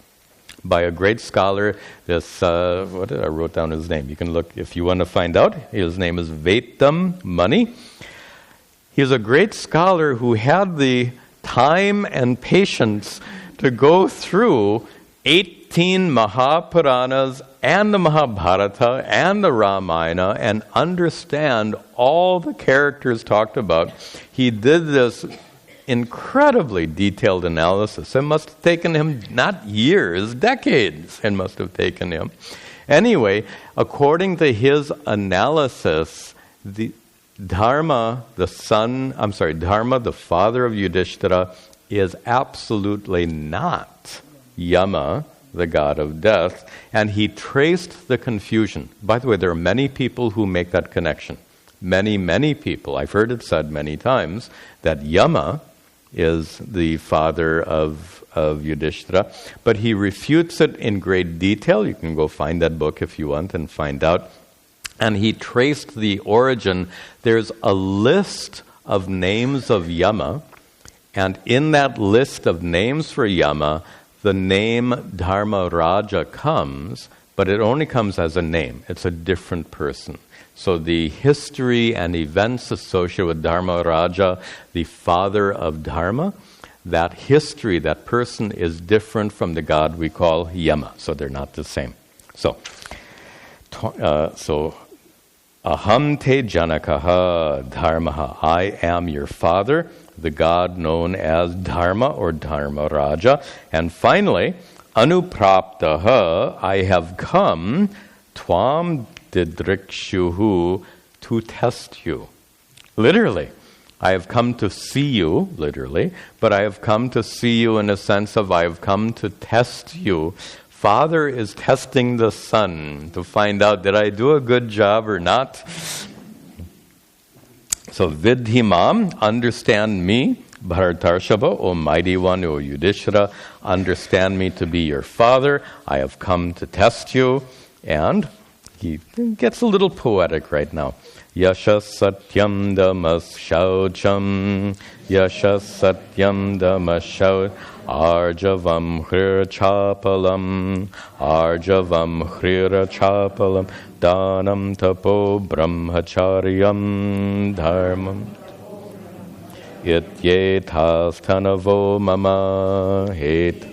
by a great scholar. I wrote down his name. You can look if you want to find out. His name is Vetam Mani. He's a great scholar who had the time and patience to go through 18 Mahapuranas and the Mahabharata and the Ramayana and understand all the characters talked about. He did this incredibly detailed analysis. It must have taken him not years, decades it must have taken him. Anyway, according to his analysis, Dharma, the father of Yudhishthira, is absolutely not Yama, the god of death, and he traced the confusion. By the way, there are many people who make that connection. Many, many people. I've heard it said many times that Yama is the father of Yudhishthira, but he refutes it in great detail. You can go find that book if you want and find out. And he traced the origin. There's a list of names of Yama, and in that list of names for Yama, the name Dharma Raja comes, but it only comes as a name. It's a different person. So the history and events associated with Dharma Raja, the father of Dharma, that history, that person is different from the god we call Yama. So they're not the same. So Aham te janakaha dharmaha. I am your father, the god known as Dharma or Dharma Raja. And finally, anupraptaha, I have come, tvam didrikshuhu, to test you. Literally, I have come to see you, literally, but I have come to see you in a sense of I have come to test you. Father is testing the son to find out, did I do a good job or not? So, vidhimam, understand me, Bharatarshava, O mighty one, O Yudhishthira, understand me to be your father. I have come to test you. And he gets a little poetic right now. Yasha satyam damas shaucham, yasha satyam damas shaucham. Arjavam Hrira Chapalam, Arjavam Hrira Chapalam, Danam Tapo Brahmacharyam Dharmam Ityethas Tanavo Mama Het.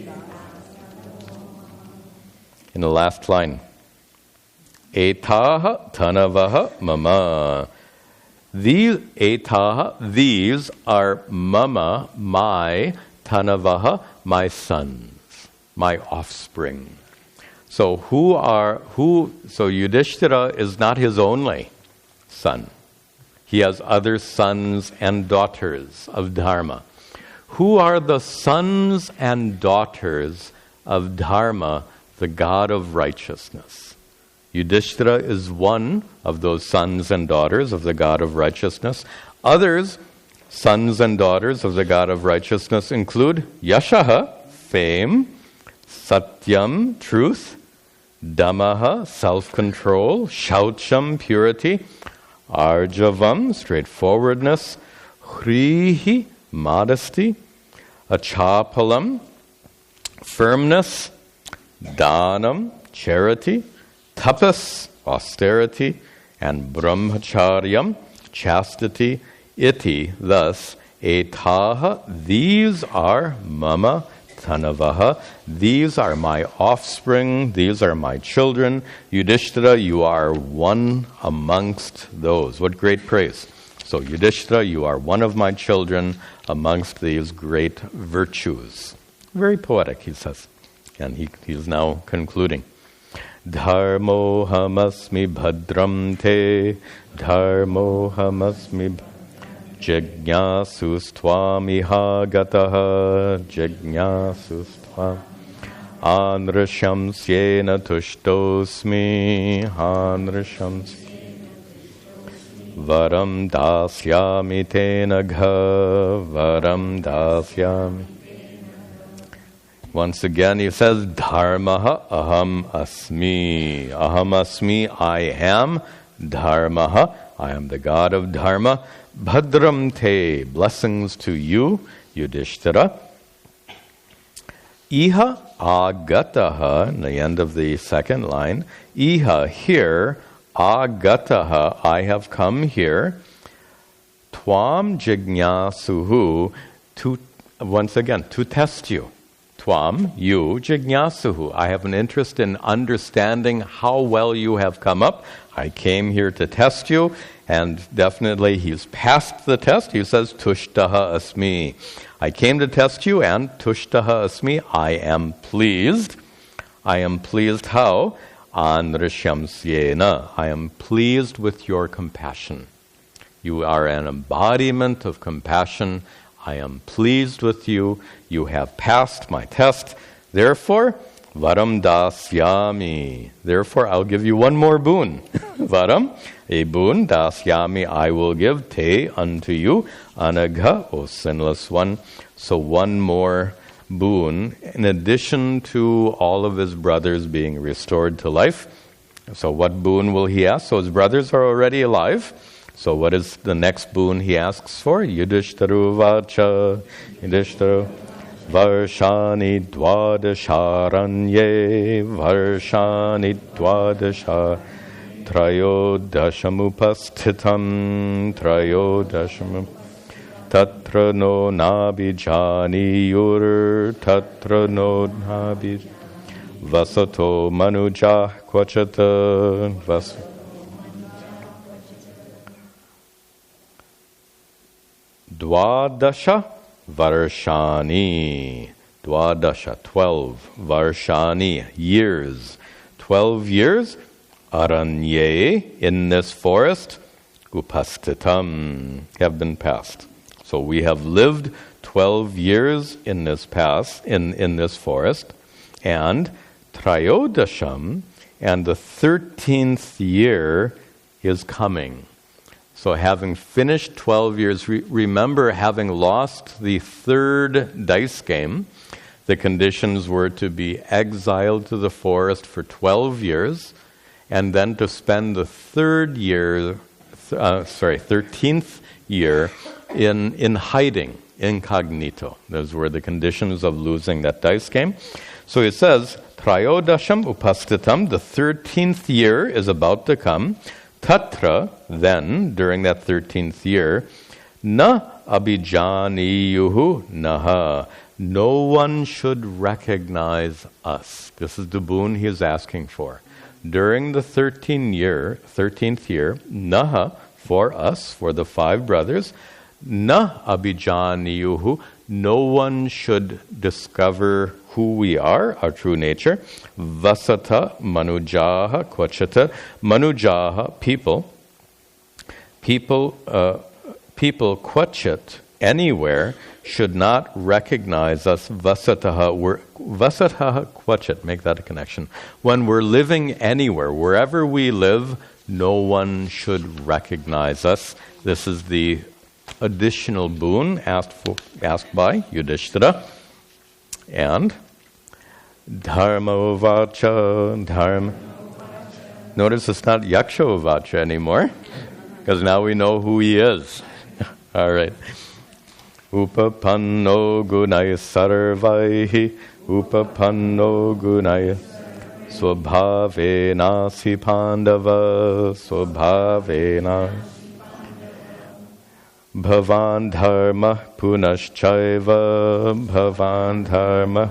In the last line, Etaha Tanavaha Mama. These Etaha, these are Mama, my, Tanavaha, my sons, my offspring. So so Yudhishthira is not his only son. He has other sons and daughters of Dharma. Who are the sons and daughters of Dharma the god of righteousness. Yudhishthira is one of those sons and daughters of the god of righteousness. Others, sons and daughters of the god of righteousness, include Yashaha, fame, Satyam, truth, Damaha, self-control, Shaucham, purity, Arjavam, straightforwardness, Hrihi, modesty, Achapalam, firmness, Danam, charity, Tapas, austerity, and Brahmacharyam, chastity, Iti, thus, Etaha, these are Mama Tanavaha, these are my offspring, these are my children. Yudhishthira, you are one amongst those. What great praise. So Yudhishthira, you are one of my children amongst these great virtues. Very poetic, he says. And he's now concluding. Dharmo hamasmi bhadram te, dharmo hamasmi Jignasustvam gataha, jignasustvam anrishamsyena tushtosmi, anrishamsyena varam dasyami tena gha, varam dasyami. Once again he says, Dharmaha aham asmi. Aham asmi, I am. Dharmaha, I am the god of Dharma. Bhadram te, blessings to you, Yudhishthira. Iha agataha, in the end of the second line, Iha, here, agataha, I have come here, Twam jignasuhu, once again, to test you. Twam, you, jignasuhu, I have an interest in understanding how well you have come up. I came here to test you, and definitely he's passed the test. He says, Tushtaha asmi. I came to test you, and Tushtaha asmi, I am pleased. I am pleased how? Anrishamsyena. I am pleased with your compassion. You are an embodiment of compassion. I am pleased with you. You have passed my test. Therefore, Varam dasyami. Therefore, I'll give you one more boon. Varam, a boon, dasyami, I will give, te, unto you, anagha, O sinless one. So one more boon, in addition to all of his brothers being restored to life. So what boon will he ask? So his brothers are already alive. So what is the next boon he asks for? Yudhishtaru vacha, Yudhishtaru Varshani dvadasharanye, Varshani dvadashar, Trayodashamupastitam, Trayodasham, Tatra no nabijaniyur, Tatra no nabij, Vasato manuja kvachata, Vasato. Dwadasha Varshani. Dwadasha, 12. Varshani, years. 12 years. Aranye, in this forest. Upastitam, have been passed. So we have lived 12 years in this in this forest. And Trayodasham, and the 13th year is coming. So having finished 12 years, remember having lost the third dice game, the conditions were to be exiled to the forest for 12 years, and then to spend the 13th year in hiding, incognito. Those were the conditions of losing that dice game. So it says, Trayodasham upastitam, the 13th year is about to come. Tatra, then, during that 13th year, na abhijaniyuhu naha. No one should recognize us. This is the boon he is asking for. During the 13th year, naha, for us, for the 5 brothers, na abhijaniyuhu, no one should discover who we are, our true nature. Vasata manujaha kvachata. Manujaha, people kvachit, anywhere. should not recognize us vasataha kvachit. Make that a connection. When we're living anywhere, wherever we live, no one should recognize us. This is the additional boon asked by Yudhishthira. And dharma uvacha, dharma. Notice it's not yaksha uvacha anymore, because now we know who he is. All right. Upapanno gunaya sarvaihi, upapanno gunaya swabhavena si pandava, swabhavena bhavan dharma punaschaiva, bhavan dharma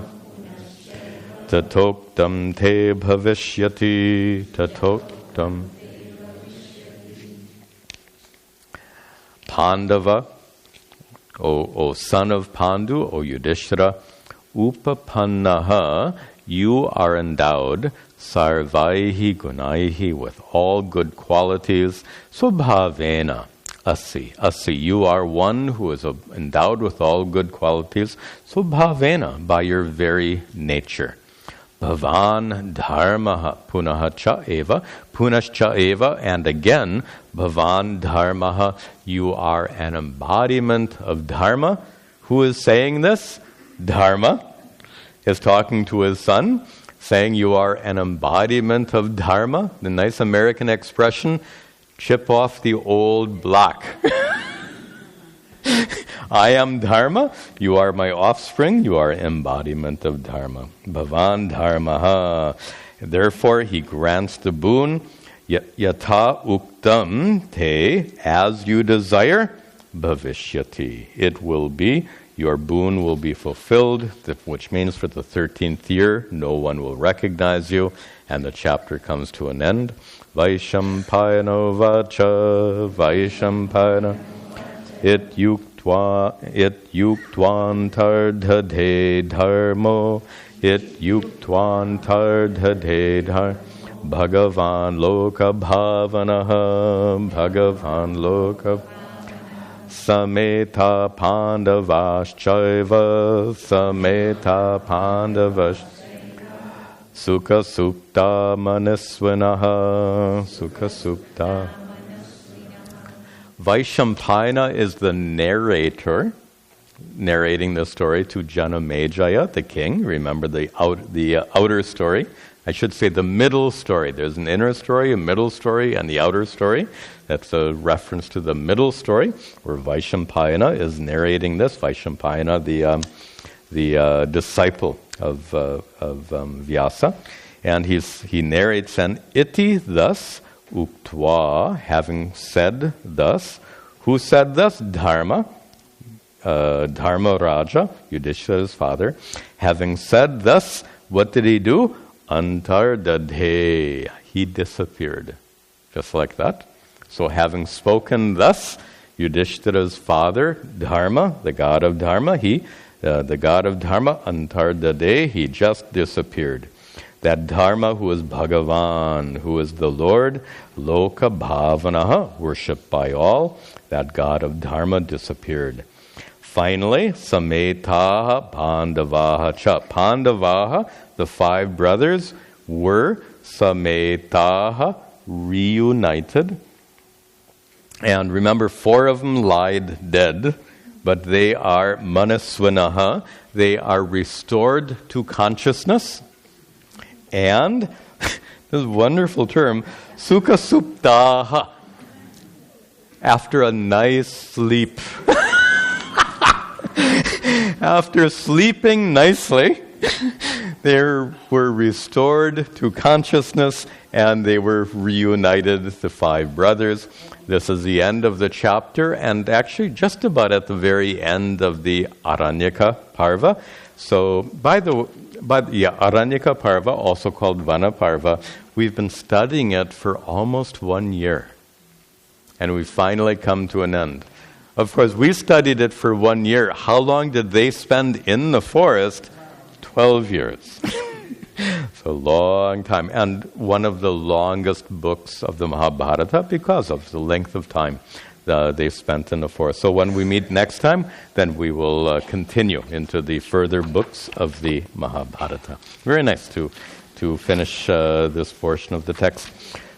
tatoktam te bhavishyati, tatoktam. Pandava, O son of Pandu, O Yudhishthira, upapannaha, you are endowed, sarvaihi gunaihi, with all good qualities, subhavena, asi, you are one who is endowed with all good qualities, subhavena, by your very nature. Bhavan dharmaha punascha eva, and again, bhavan dharmaha, you are an embodiment of dharma. Who is saying this? Dharma is talking to his son, saying you are an embodiment of dharma. The nice American expression, chip off the old block. I am dharma, you are my offspring, you are embodiment of dharma. Bhavan dharmaha. Therefore, he grants the boon, yata uktam te, as you desire, bhavishyati. It will be, your boon will be fulfilled, which means for the 13th year, no one will recognize you, and the chapter comes to an end. Vaishampayano vacha, Vaishampayana, it yuktwantardhade dharmo, it yuktwantardhade dharmo, Bhagavan loka bhavanaha, Bhagavan loka sameta pandavaschaiva, sameta pandavasch, sukha supta maniswanaha, sukha supta. Vaishampayana is the narrator, narrating the story to Janamejaya, the king. Remember the outer story. I should say the middle story. There's an inner story, a middle story, and the outer story. That's a reference to the middle story, where Vaishampayana is narrating this. Vaishampayana, the disciple of Vyasa, and he narrates an iti thus. Uktva, having said thus. Who said thus? Dharma. Dharma Raja, Yudhishthira's father. Having said thus, what did he do? Antardadhe. He disappeared. Just like that. So having spoken thus, Yudhishthira's father, Dharma, the god of Dharma, Antardadhe, he just disappeared. That Dharma who is Bhagavan, who is the Lord, Loka Bhavanaha, worshipped by all, that God of Dharma disappeared. Finally, Sametaha Pandavaha Cha. Pandavaha, the 5 brothers, were Sametaha, reunited. And remember, 4 of them lied dead, but they are Manaswanaha, they are restored to consciousness. And, this wonderful term, sukha suptaha, after a nice sleep. After sleeping nicely, they were restored to consciousness and they were reunited, the 5 brothers. This is the end of the chapter, and actually just about at the very end of the Aranyaka Parva. So, by the Aranyaka Parva, also called Vana Parva, we've been studying it for almost 1 year. And we finally come to an end. Of course, we studied it for 1 year. How long did they spend in the forest? 12 years. It's a long time. And one of the longest books of the Mahabharata because of the length of time they spent in the forest. So when we meet next time, then we will continue into the further books of the Mahabharata. Very nice to finish this portion of the text.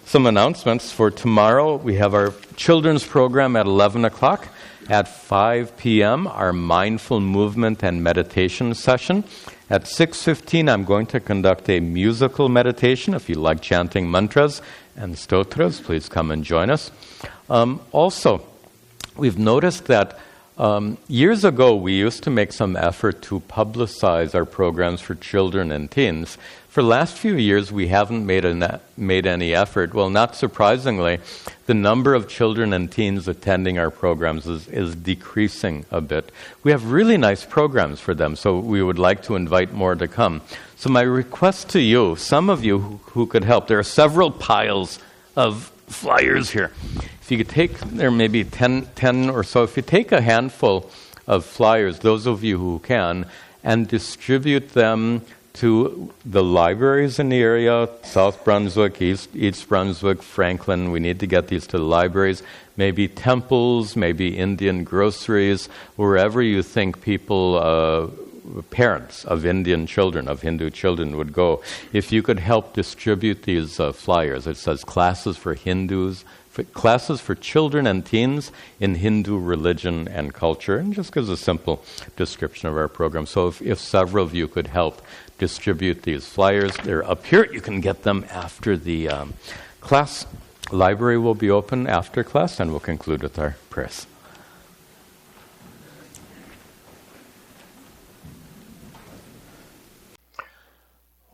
Some announcements for tomorrow. We have our children's program at 11 o'clock. At 5 p.m., our mindful movement and meditation session. At 6:15, I'm going to conduct a musical meditation. If you like chanting mantras and stotras, please come and join us. Also, we've noticed that years ago, we used to make some effort to publicize our programs for children and teens. For the last few years, we haven't made any effort. Well, not surprisingly, the number of children and teens attending our programs is decreasing a bit. We have really nice programs for them, so we would like to invite more to come. So my request to you, some of you who could help, there are several piles of flyers here. If you could take, there may be 10 or so, if you take a handful of flyers, those of you who can, and distribute them to the libraries in the area, South Brunswick, East Brunswick, Franklin. We need to get these to the libraries, maybe temples, maybe Indian groceries, wherever you think people, parents of Indian children, of Hindu children would go. If you could help distribute these flyers, it says classes for Hindus, classes for children and teens in Hindu religion and culture, and just gives a simple description of our program. So if several of you could help distribute these flyers, they're up here. You can get them after the class. Library will be open after class, and we'll conclude with our prayers.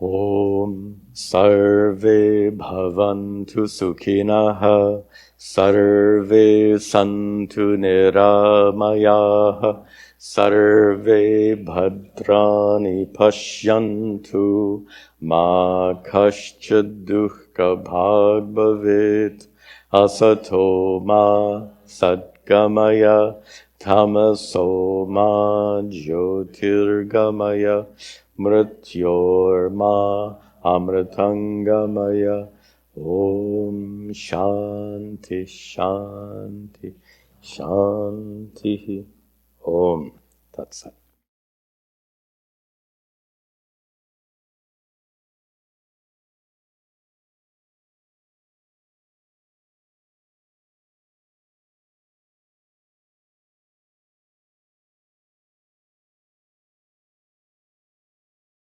Om Sarve Bhavantu Sukhinah Sarve Santu Niramayaha Sarve Bhadrani Pashyantu Ma Kaschid Dukkha Bhag Bhavet Asato Ma Sadgamaya Tamaso Ma Jyotirgamaya Mrityorma Amritangamaya. Om Shanti Shanti Shanti. Om Tat Sat.